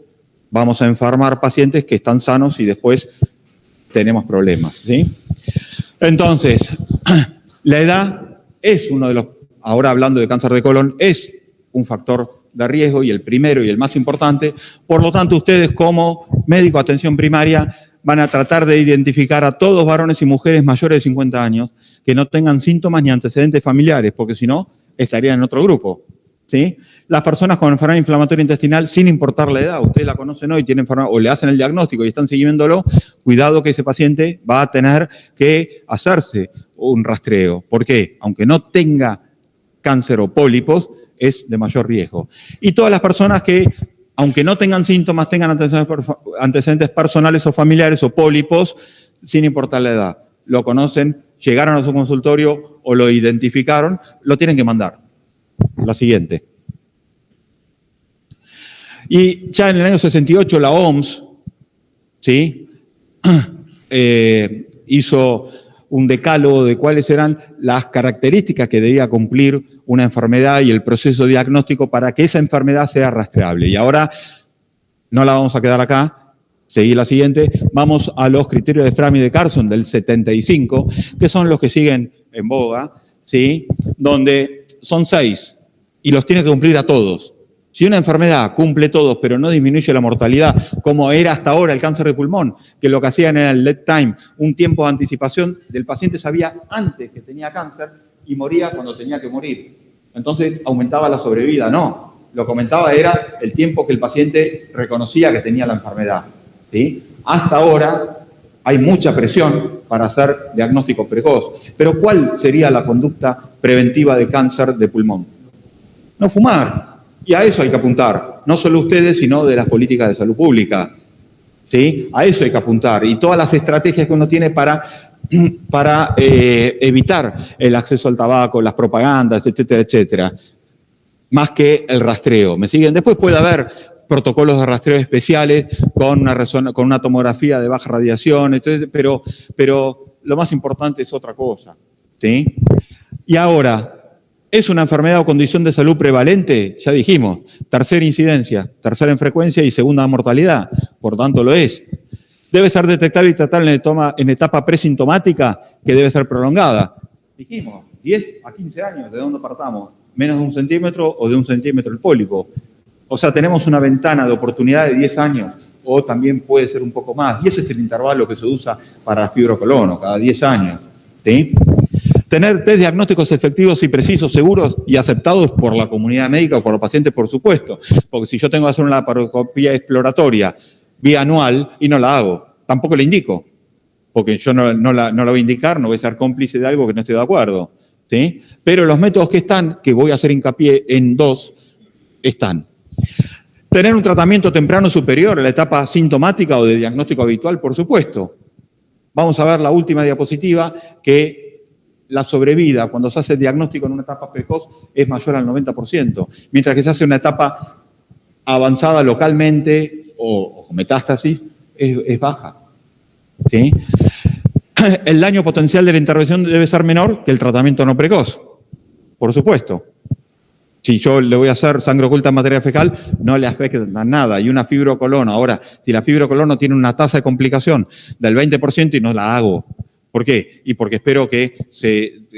vamos a enfermar pacientes que están sanos y después tenemos problemas, ¿sí? Entonces, la edad es uno de los, ahora hablando de cáncer de colon, es un factor de riesgo y el primero y el más importante. Por lo tanto, ustedes como médico de atención primaria van a tratar de identificar a todos varones y mujeres mayores de 50 años que no tengan síntomas ni antecedentes familiares, porque si no, estarían en otro grupo, ¿sí? Las personas con enfermedad inflamatoria intestinal, sin importar la edad, ustedes la conocen hoy, tienen enfermedad, o le hacen el diagnóstico y están siguiéndolo, cuidado que ese paciente va a tener que hacerse un rastreo. ¿Por qué? Aunque no tenga cáncer o pólipos, es de mayor riesgo. Y todas las personas que, aunque no tengan síntomas, tengan antecedentes personales o familiares o pólipos, sin importar la edad, lo conocen, llegaron a su consultorio o lo identificaron, lo tienen que mandar. La siguiente. Y ya en el año 68 la OMS, ¿sí? Hizo un decálogo de cuáles eran las características que debía cumplir una enfermedad y el proceso diagnóstico para que esa enfermedad sea rastreable. Y ahora no la vamos a quedar acá, seguí la siguiente, vamos a los criterios de Fram y de Carson del 75, que son los que siguen en boga, ¿sí? Donde son 6 y los tiene que cumplir a todos, Si una enfermedad cumple todos, pero no disminuye la mortalidad, como era hasta ahora el cáncer de pulmón, que lo que hacían era el lead time, un tiempo de anticipación del paciente sabía antes que tenía cáncer y moría cuando tenía que morir. Entonces aumentaba la sobrevida. No, lo que aumentaba era el tiempo que el paciente reconocía que tenía la enfermedad, ¿sí? Hasta ahora hay mucha presión para hacer diagnóstico precoz. Pero ¿cuál sería la conducta preventiva de cáncer de pulmón? No fumar. Y a eso hay que apuntar, no solo ustedes, sino de las políticas de salud pública, ¿sí? A eso hay que apuntar. Y todas las estrategias que uno tiene para evitar el acceso al tabaco, las propagandas, etcétera, etcétera. Más que el rastreo. ¿Me siguen? Después puede haber protocolos de rastreo especiales con una tomografía de baja radiación, entonces, pero lo más importante es otra cosa, ¿sí? Y ahora, ¿es una enfermedad o condición de salud prevalente? Ya dijimos, tercera incidencia, tercera en frecuencia y segunda en mortalidad, por tanto lo es. Debe ser detectable y tratable en etapa presintomática, que debe ser prolongada. Dijimos, 10 a 15 años, ¿de dónde partamos? Menos de 1 centímetro o de 1 centímetro el pólipo. O sea, tenemos una ventana de oportunidad de 10 años, o también puede ser un poco más. Y ese es el intervalo que se usa para la fibrocolono, cada 10 años, ¿sí? Tener test diagnósticos efectivos y precisos, seguros y aceptados por la comunidad médica o por los pacientes, por supuesto. Porque si yo tengo que hacer una laparoscopia exploratoria bianual y no la hago, tampoco la indico. Porque yo no la voy a indicar, no voy a ser cómplice de algo que no estoy de acuerdo, ¿sí? Pero los métodos que están, que voy a hacer hincapié en 2, están. Tener un tratamiento temprano superior a la etapa sintomática o de diagnóstico habitual, por supuesto. Vamos a ver la última diapositiva, que la sobrevida, cuando se hace el diagnóstico en una etapa precoz, es mayor al 90%, mientras que se hace una etapa avanzada localmente o con metástasis, es baja, ¿sí? El daño potencial de la intervención debe ser menor que el tratamiento no precoz, por supuesto. Si yo le voy a hacer sangre oculta en materia fecal, no le afecta nada. Y una fibrocolono, ahora, si la fibrocolono tiene una tasa de complicación del 20% y no la hago, ¿por qué? Y porque espero que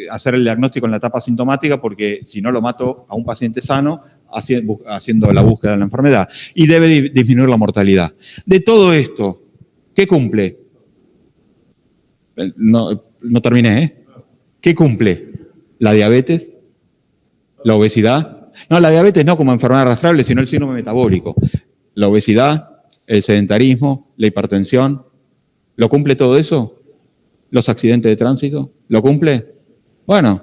hacer el diagnóstico en la etapa sintomática, porque si no lo mato a un paciente sano haciendo la búsqueda de la enfermedad. Y debe disminuir la mortalidad. De todo esto, ¿qué cumple? No terminé, ¿eh? ¿Qué cumple? ¿La diabetes? ¿La obesidad? No, la diabetes no como enfermedad arrastrable, sino el síndrome metabólico. La obesidad, el sedentarismo, la hipertensión. ¿Lo cumple todo eso? ¿Los accidentes de tránsito? ¿Lo cumple? Bueno,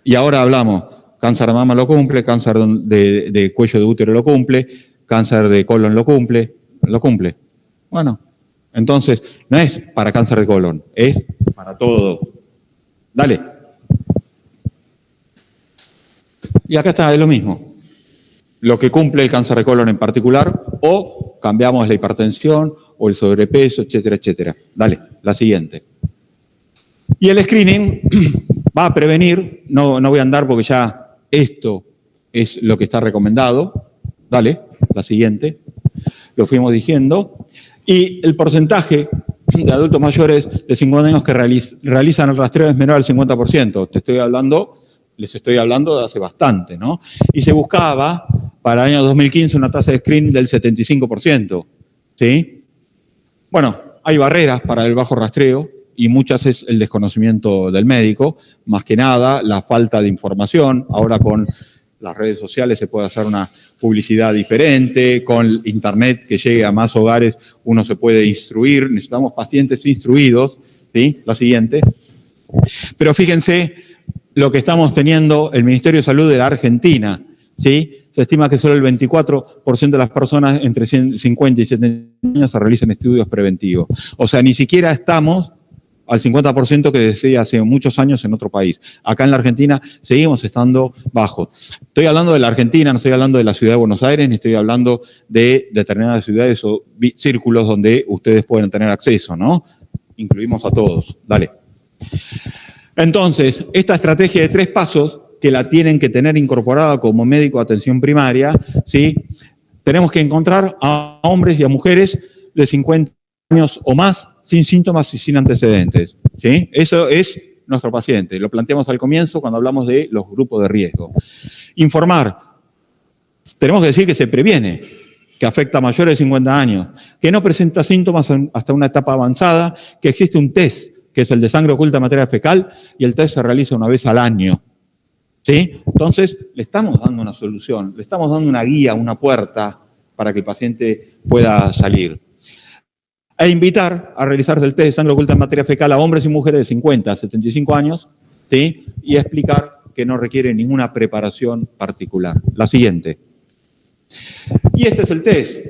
y ahora hablamos, cáncer de mama lo cumple, cáncer de cuello de útero lo cumple, cáncer de colon lo cumple. Bueno, entonces, no es para cáncer de colon, es para todo. Dale. Y acá está, es lo mismo. Lo que cumple el cáncer de colon en particular, o cambiamos la hipertensión, o el sobrepeso, etcétera, etcétera. Dale, la siguiente. Y el screening va a prevenir, no voy a andar porque ya esto es lo que está recomendado. Dale, la siguiente. Lo fuimos diciendo. Y el porcentaje de adultos mayores de 50 años que realizan el rastreo es menor al 50%. Les estoy hablando de hace bastante, ¿no? Y se buscaba para el año 2015 una tasa de screening del 75%, ¿sí? Bueno, hay barreras para el bajo rastreo y muchas es el desconocimiento del médico, más que nada la falta de información. Ahora con las redes sociales se puede hacer una publicidad diferente, con internet que llegue a más hogares uno se puede instruir, necesitamos pacientes instruidos, ¿sí? La siguiente. Pero fíjense lo que estamos teniendo el Ministerio de Salud de la Argentina, ¿sí? Se estima que solo el 24% de las personas entre 50 y 70 años se realizan estudios preventivos. O sea, ni siquiera estamos al 50% que decía hace muchos años en otro país. Acá en la Argentina seguimos estando bajos. Estoy hablando de la Argentina, no estoy hablando de la ciudad de Buenos Aires, ni estoy hablando de determinadas ciudades o círculos donde ustedes pueden tener acceso, ¿no? Incluimos a todos. Dale. Entonces, esta estrategia de 3 pasos, que la tienen que tener incorporada como médico de atención primaria, ¿sí? Tenemos que encontrar a hombres y a mujeres de 50 años o más, sin síntomas y sin antecedentes, ¿sí? Eso es nuestro paciente. Lo planteamos al comienzo cuando hablamos de los grupos de riesgo. Informar tenemos que decir que se previene, que afecta a mayores de 50 años, que no presenta síntomas hasta una etapa avanzada, que existe un test, que es el de sangre oculta en materia fecal, y el test se realiza una vez al año. ¿Sí? Entonces, le estamos dando una solución, le estamos dando una guía, una puerta para que el paciente pueda salir. E invitar a realizarse el test de sangre oculta en materia fecal a hombres y mujeres de 50 a 75 años, ¿sí? Y explicar que no requiere ninguna preparación particular. La siguiente. Y este es el test.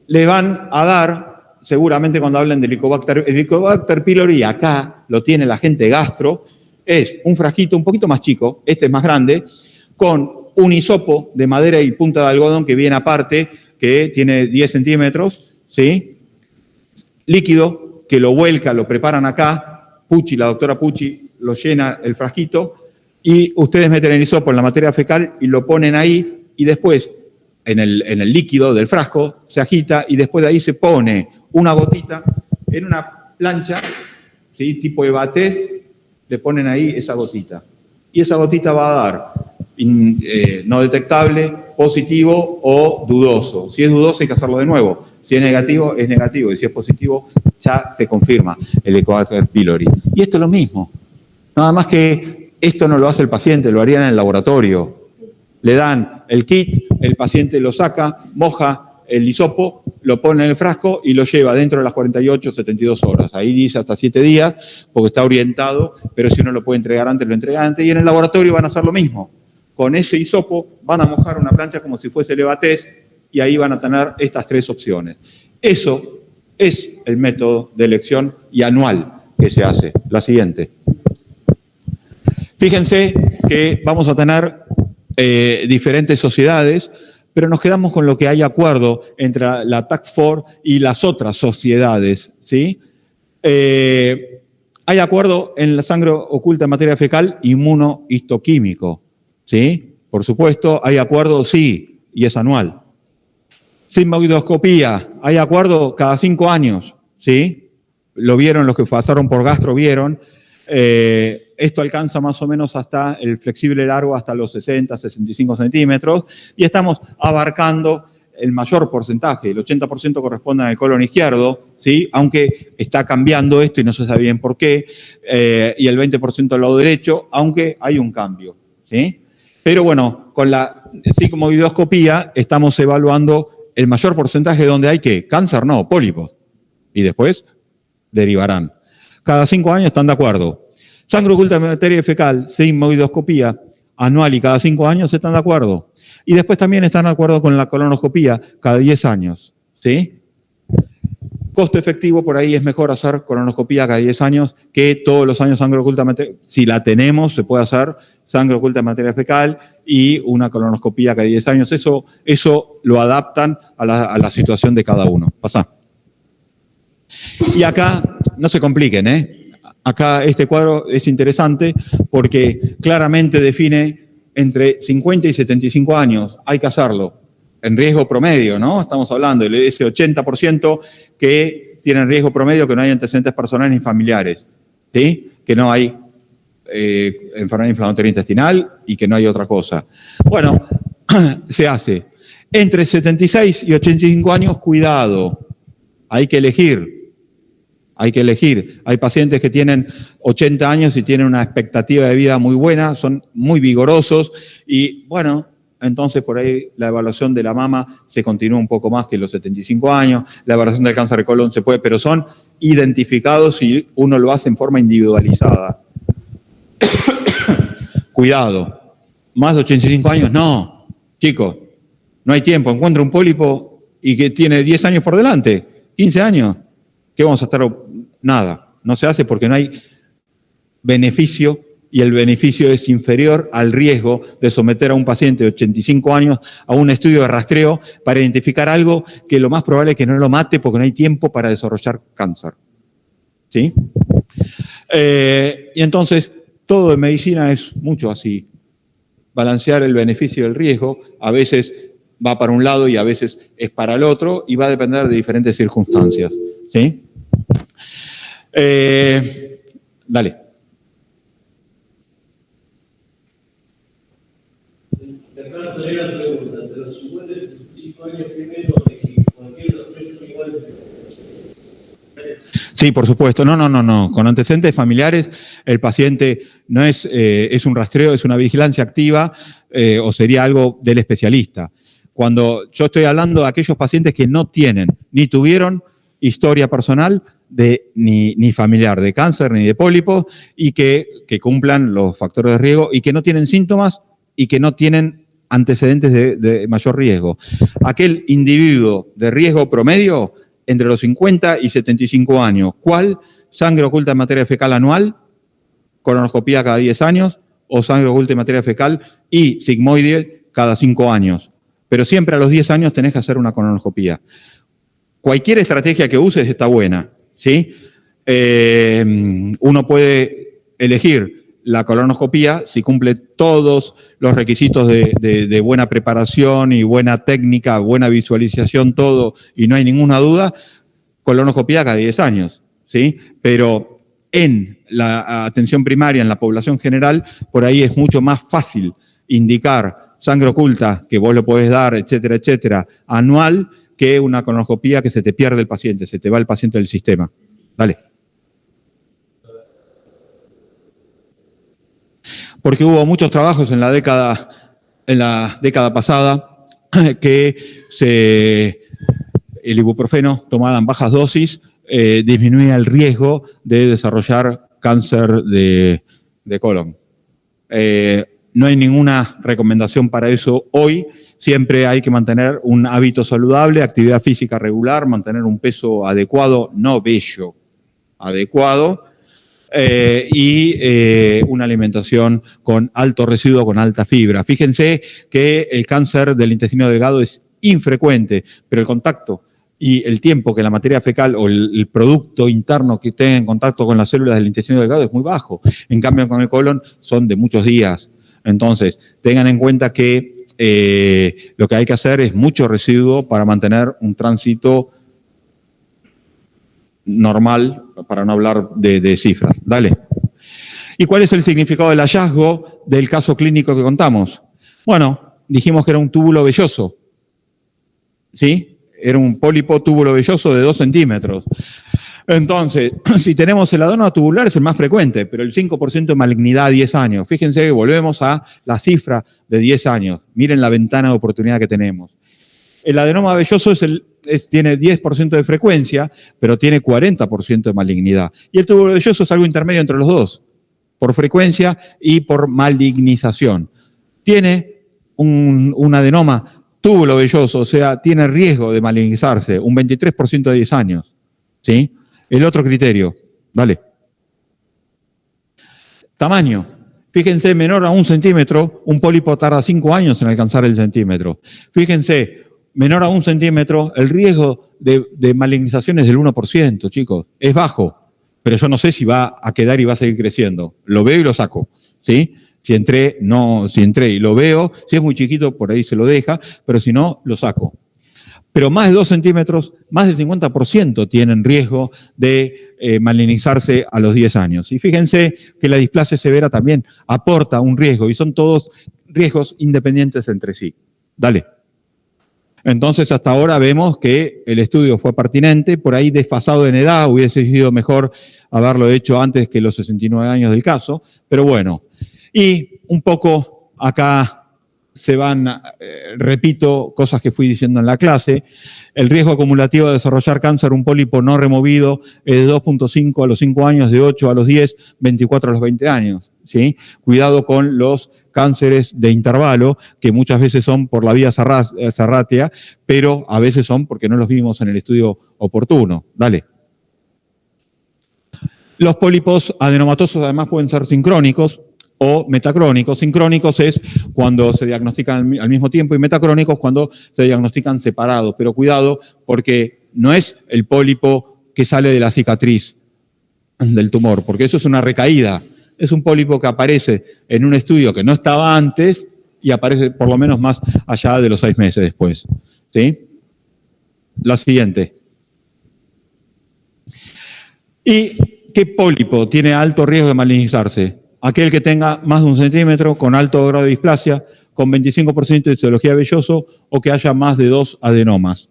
Le van a dar, seguramente cuando hablen del Helicobacter pylori, acá lo tiene la gente gastro, es un frasquito un poquito más chico, este es más grande, con un hisopo de madera y punta de algodón que viene aparte, que tiene 10 centímetros, ¿sí? Líquido, que lo vuelca, lo preparan acá, Pucci, la doctora Pucci, lo llena el frasquito, y ustedes meten el hisopo en la materia fecal y lo ponen ahí, y después, en el líquido del frasco, se agita, y después de ahí se pone una gotita en una plancha, ¿sí? Tipo Evates, le ponen ahí esa gotita. Y esa gotita va a dar no detectable, positivo o dudoso. Si es dudoso hay que hacerlo de nuevo. Si es negativo, es negativo. Y si es positivo, ya se confirma el Helicobacter pylori. Y esto es lo mismo. Nada más que esto no lo hace el paciente, lo harían en el laboratorio. Le dan el kit, el paciente lo saca, moja el hisopo, lo pone en el frasco y lo lleva dentro de las 48, 72 horas. Ahí dice hasta 7 días, porque está orientado, pero si uno lo puede entregar antes, lo entrega antes. Y en el laboratorio van a hacer lo mismo. Con ese hisopo van a mojar una plancha como si fuese el Evates y ahí van a tener estas 3 opciones. Eso es el método de elección y anual que se hace. La siguiente. Fíjense que vamos a tener diferentes sociedades, pero nos quedamos con lo que hay acuerdo entre la Task Force y las otras sociedades, ¿sí? Hay acuerdo en la sangre oculta en materia fecal inmunohistoquímico, ¿sí? Por supuesto, hay acuerdo, sí, y es anual. Sigmoidoscopía, hay acuerdo cada 5 años, ¿sí? Lo vieron, los que pasaron por gastro vieron. Esto alcanza más o menos hasta el flexible largo, hasta los 60, 65 centímetros, y estamos abarcando el mayor porcentaje, el 80% corresponde al colon izquierdo, ¿sí? Aunque está cambiando esto y no se sabe bien por qué, y el 20% al lado derecho, aunque hay un cambio, ¿sí? Pero bueno, con la sigmoidoscopía estamos evaluando el mayor porcentaje donde hay que cáncer, no, pólipos, y después derivarán. Cada 5 años están de acuerdo. Sangre oculta en materia fecal, sigmoidoscopía anual y cada 5 años están de acuerdo. Y después también están de acuerdo con la colonoscopía cada 10 años, ¿sí? Costo efectivo, por ahí es mejor hacer colonoscopía cada 10 años que todos los años sangre oculta. Si la tenemos, se puede hacer sangre oculta en materia fecal y una colonoscopía cada 10 años. Eso lo adaptan a la situación de cada uno. Pasá. Y acá, no se compliquen, ¿eh? Acá este cuadro es interesante porque claramente define entre 50 y 75 años. Hay que hacerlo. En riesgo promedio, ¿no? Estamos hablando de ese 80% que tienen riesgo promedio, que no hay antecedentes personales ni familiares, ¿sí? Que no hay enfermedad inflamatoria intestinal y que no hay otra cosa. Bueno, se hace. Entre 76 y 85 años, cuidado. Hay que elegir. Hay que elegir. Hay pacientes que tienen 80 años y tienen una expectativa de vida muy buena, son muy vigorosos y, bueno, entonces por ahí la evaluación de la mama se continúa un poco más que los 75 años, la evaluación del cáncer de colon se puede, pero son identificados y uno lo hace en forma individualizada. Cuidado, más de 85 años, no, chicos, no hay tiempo, encuentra un pólipo y que tiene 10 años por delante, 15 años. ¿Qué vamos a estar? Nada, no se hace porque no hay beneficio y el beneficio es inferior al riesgo de someter a un paciente de 85 años a un estudio de rastreo para identificar algo que lo más probable es que no lo mate porque no hay tiempo para desarrollar cáncer. ¿Sí? Y entonces, todo en medicina es mucho así. Balancear el beneficio y el riesgo, a veces va para un lado y a veces es para el otro y va a depender de diferentes circunstancias. ¿Sí? Dale. Sí, por supuesto. No. Con antecedentes familiares, el paciente no es un rastreo, es una vigilancia activa o sería algo del especialista. Cuando yo estoy hablando de aquellos pacientes que no tienen ni tuvieron historia personal ni familiar de cáncer ni de pólipos y que cumplan los factores de riesgo y que no tienen síntomas y que no tienen antecedentes de mayor riesgo. Aquel individuo de riesgo promedio entre los 50 y 75 años. ¿Cuál? Sangre oculta en materia fecal anual, colonoscopía cada 10 años, o sangre oculta en materia fecal y sigmoide cada 5 años. Pero siempre a los 10 años tenés que hacer una colonoscopía. Cualquier estrategia que uses está buena, ¿sí? Uno puede elegir la colonoscopía si cumple todos los requisitos de buena preparación y buena técnica, buena visualización, todo, y no hay ninguna duda, colonoscopía cada 10 años, ¿sí? Pero en la atención primaria, en la población general, por ahí es mucho más fácil indicar sangre oculta, que vos lo podés dar, etcétera, etcétera, anual, que una colonoscopía que se te pierde el paciente, se te va el paciente del sistema. Dale. Porque hubo muchos trabajos en la década pasada que el ibuprofeno tomado en bajas dosis disminuía el riesgo de desarrollar cáncer de colon. No hay ninguna recomendación para eso hoy. Siempre hay que mantener un hábito saludable, actividad física regular, mantener un peso adecuado, no bello, adecuado, y una alimentación con alto residuo, con alta fibra. Fíjense que el cáncer del intestino delgado es infrecuente, pero el contacto y el tiempo que la materia fecal o el producto interno que esté en contacto con las células del intestino delgado es muy bajo. En cambio, con el colon son de muchos días. Entonces, tengan en cuenta que lo que hay que hacer es mucho residuo para mantener un tránsito normal, para no hablar de cifras. Dale. ¿Y cuál es el significado del hallazgo del caso clínico que contamos? Bueno, dijimos que era un túbulo velloso, ¿sí? Era un pólipo túbulo velloso de 2 centímetros. Entonces, si tenemos el adenoma tubular es el más frecuente, pero el 5% de malignidad a 10 años. Fíjense que volvemos a la cifra de 10 años. Miren la ventana de oportunidad que tenemos. El adenoma velloso tiene 10% de frecuencia, pero tiene 40% de malignidad. Y el túbulo velloso es algo intermedio entre los dos, por frecuencia y por malignización. Tiene un adenoma túbulo velloso, o sea, tiene riesgo de malignizarse, un 23% de 10 años, ¿sí? El otro criterio, dale. Tamaño. Fíjense, menor a 1 centímetro, un pólipo tarda 5 años en alcanzar el centímetro. Fíjense, menor a 1 centímetro, el riesgo de malignización es del 1%, chicos. Es bajo, pero yo no sé si va a quedar y va a seguir creciendo. Lo veo y lo saco, ¿sí? Si entré y lo veo, si es muy chiquito, por ahí se lo deja, pero si no, lo saco. Pero más de 2 centímetros, más del 50% tienen riesgo de malignizarse a los 10 años. Y fíjense que la displasia severa también aporta un riesgo y son todos riesgos independientes entre sí. Dale. Entonces, hasta ahora vemos que el estudio fue pertinente, por ahí desfasado en edad, hubiese sido mejor haberlo hecho antes que los 69 años del caso, pero bueno. Y un poco acá se van, repito, cosas que fui diciendo en la clase. El riesgo acumulativo de desarrollar cáncer, un pólipo no removido, es de 2.5 a los 5 años, de 8 a los 10, 24 a los 20 años. ¿Sí? Cuidado con los cánceres de intervalo, que muchas veces son por la vía serrátea, pero a veces son porque no los vimos en el estudio oportuno. Dale. Los pólipos adenomatosos además pueden ser sincrónicos o metacrónicos. Sincrónicos es cuando se diagnostican al mismo tiempo y metacrónicos cuando se diagnostican separados. Pero cuidado porque no es el pólipo que sale de la cicatriz del tumor, porque eso es una recaída. Es un pólipo que aparece en un estudio que no estaba antes y aparece por lo menos más allá de los 6 meses después. ¿Sí? La siguiente. ¿Y qué pólipo tiene alto riesgo de malignizarse? Aquel que tenga más de 1 centímetro, con alto grado de displasia, con 25% de histología velloso o que haya más de 2 adenomas.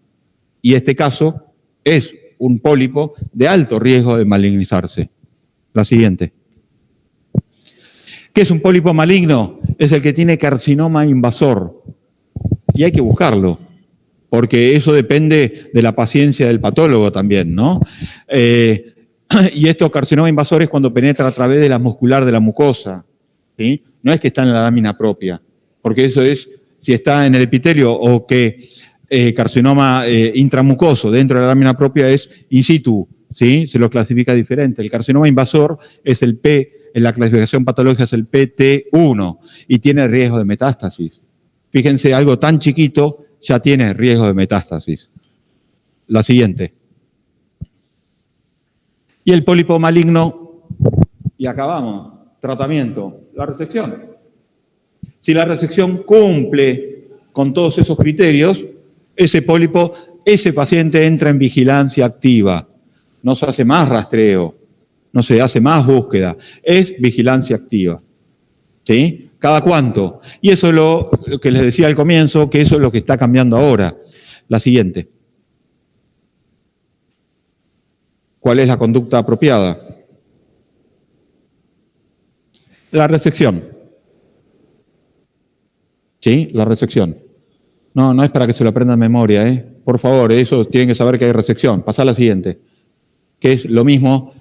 Y este caso es un pólipo de alto riesgo de malignizarse. La siguiente. ¿Qué es un pólipo maligno? Es el que tiene carcinoma invasor. Y hay que buscarlo, porque eso depende de la paciencia del patólogo también, ¿no? Y estos carcinoma invasores cuando penetra a través de la muscular de la mucosa, ¿sí? No es que está en la lámina propia, porque eso es, si está en el epitelio o que carcinoma intramucoso dentro de la lámina propia es in situ, ¿sí? Se lo clasifica diferente. El carcinoma invasor es el P, en la clasificación patológica es el PT1 y tiene riesgo de metástasis. Fíjense, algo tan chiquito ya tiene riesgo de metástasis. La siguiente. Y el pólipo maligno, y acabamos, tratamiento, la resección. Si la resección cumple con todos esos criterios, ese pólipo, ese paciente entra en vigilancia activa. No se hace más rastreo, no se hace más búsqueda, es vigilancia activa. ¿Sí? ¿Cada cuánto? Y eso es lo que les decía al comienzo, que eso es lo que está cambiando ahora. La siguiente. ¿Cuál es la conducta apropiada? La resección. ¿Sí? La resección. No es para que se lo aprendan de memoria, ¿eh? Por favor, eso tienen que saber que hay resección. Pasá a la siguiente. Que es lo mismo,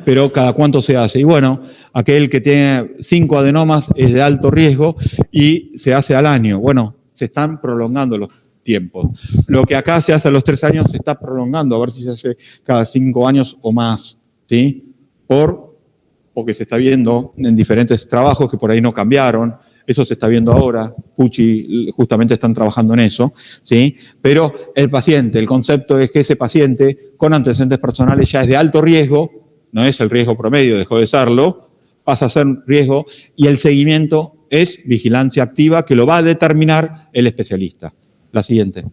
pero cada cuánto se hace. Y bueno, aquel que tiene 5 adenomas es de alto riesgo y se hace al año. Bueno, se están prolongando los tiempos. Lo que acá se hace a los 3 años se está prolongando, a ver si se hace cada 5 años o más, ¿sí? Porque se está viendo en diferentes trabajos que por ahí no cambiaron. Eso se está viendo ahora, Pucci justamente están trabajando en eso, ¿sí? Pero el paciente, el concepto es que ese paciente con antecedentes personales ya es de alto riesgo, no es el riesgo promedio, dejó de serlo, pasa a ser riesgo y el seguimiento es vigilancia activa que lo va a determinar el especialista. La siguiente.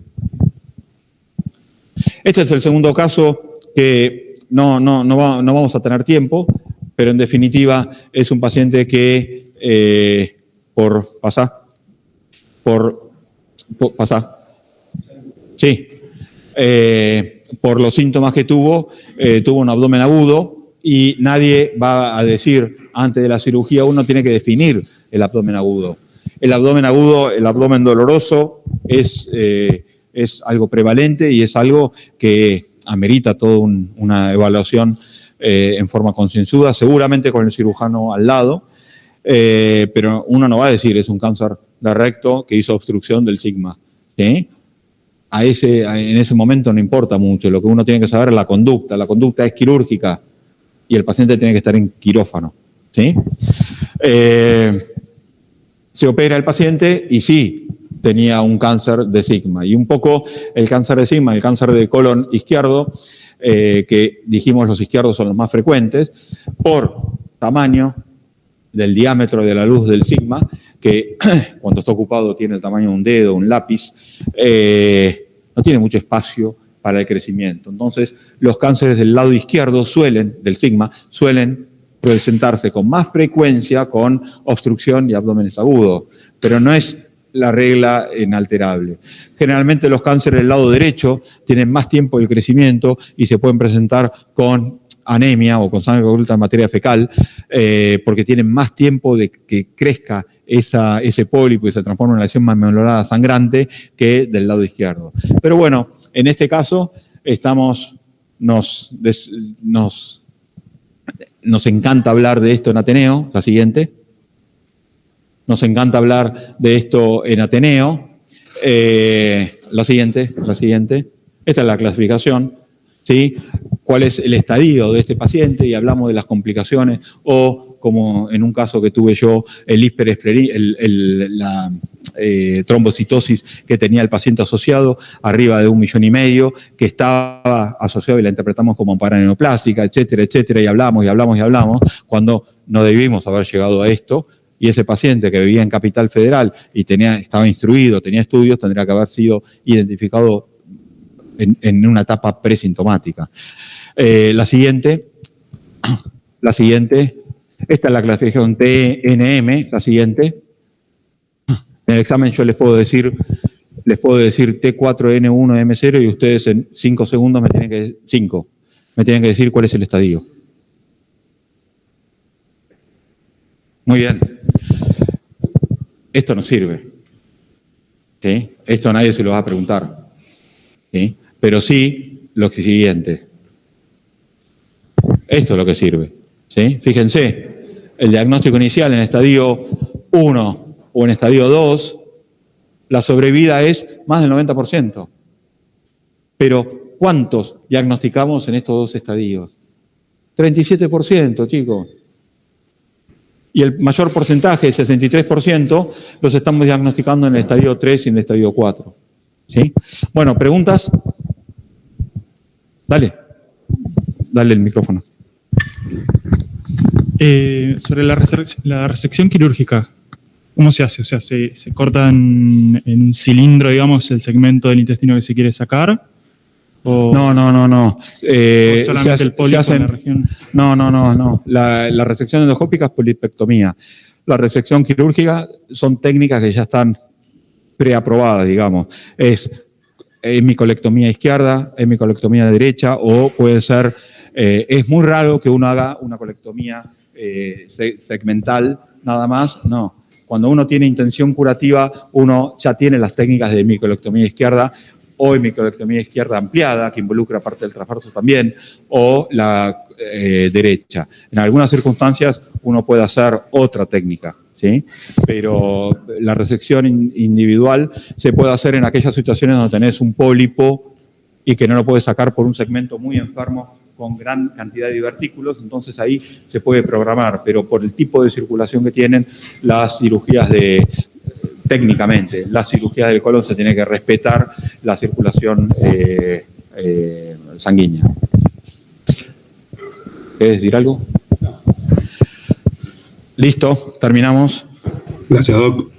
Este es el segundo caso que no vamos a tener tiempo, pero en definitiva es un paciente que por los síntomas que tuvo un abdomen agudo y nadie va a decir antes de la cirugía, uno tiene que definir el abdomen agudo. El abdomen agudo, el abdomen doloroso es algo prevalente y es algo que amerita toda una evaluación en forma concienzuda, seguramente con el cirujano al lado. Pero uno no va a decir es un cáncer de recto que hizo obstrucción del sigma. ¿Sí? En ese momento no importa mucho, lo que uno tiene que saber es la conducta es quirúrgica y el paciente tiene que estar en quirófano. ¿Sí? Se opera el paciente y sí, tenía un cáncer de sigma. Y un poco el cáncer de sigma, el cáncer de colon izquierdo, que dijimos los izquierdos son los más frecuentes, por tamaño del diámetro de la luz del sigma, que cuando está ocupado tiene el tamaño de un dedo, un lápiz, no tiene mucho espacio para el crecimiento. Entonces, los cánceres del lado izquierdo del sigma, suelen presentarse con más frecuencia con obstrucción y abdómenes agudos, pero no es la regla inalterable. Generalmente los cánceres del lado derecho tienen más tiempo de crecimiento y se pueden presentar con anemia o con sangre oculta en materia fecal, porque tienen más tiempo de que crezca ese pólipo y se transforma en una lesión mamulada sangrante que del lado izquierdo. Pero bueno, en este caso nos encanta hablar de esto en Ateneo, la siguiente. Nos encanta hablar de esto en Ateneo. La siguiente. Esta es la clasificación, ¿sí? ¿Cuál es el estadio de este paciente? Y hablamos de las complicaciones, o como en un caso que tuve yo, la trombocitosis que tenía el paciente asociado, arriba de 1,5 millones, que estaba asociado y la interpretamos como paraneoplásica, etcétera, etcétera, y hablamos, cuando no debimos haber llegado a esto. Y ese paciente que vivía en Capital Federal y estaba instruido, tenía estudios, tendría que haber sido identificado en una etapa presintomática. La siguiente, esta es la clasificación TNM, la siguiente, En el examen yo les puedo decir T4N1M0 y ustedes en 5 segundos me tienen que decir cuál es el estadio. Muy bien. Esto no sirve. ¿Sí? Esto a nadie se lo va a preguntar. ¿Sí? Pero sí lo siguiente. Esto es lo que sirve. ¿Sí? Fíjense, el diagnóstico inicial en estadio 1 o en estadio 2, la sobrevida es más del 90%. Pero, ¿cuántos diagnosticamos en estos dos estadios? 37%, chicos. Y el mayor porcentaje, el 63%, los estamos diagnosticando en el estadio 3 y en el estadio 4. ¿Sí? Bueno, ¿preguntas? Dale el micrófono. Sobre la resección quirúrgica, ¿cómo se hace? O sea, ¿se corta en cilindro, digamos, el segmento del intestino que se quiere sacar? ¿O No. ¿o solamente el pólipo en la región? No. La resección endoscópica es polipectomía. La resección quirúrgica son técnicas que ya están preaprobadas, digamos. Es hemicolectomía izquierda, hemicolectomía derecha, o puede ser, es muy raro que uno haga una colectomía segmental nada más, no. Cuando uno tiene intención curativa, uno ya tiene las técnicas de hemicolectomía izquierda o hemicolectomía izquierda ampliada, que involucra parte del transverso también, o la derecha. En algunas circunstancias uno puede hacer otra técnica, ¿sí? Pero la resección individual se puede hacer en aquellas situaciones donde tenés un pólipo y que no lo puedes sacar por un segmento muy enfermo con gran cantidad de divertículos, entonces ahí se puede programar, pero por el tipo de circulación que tienen las cirugías técnicamente, la cirugía del colon se tiene que respetar la circulación sanguínea. ¿Quieres decir algo? Listo, terminamos. Gracias, Doc.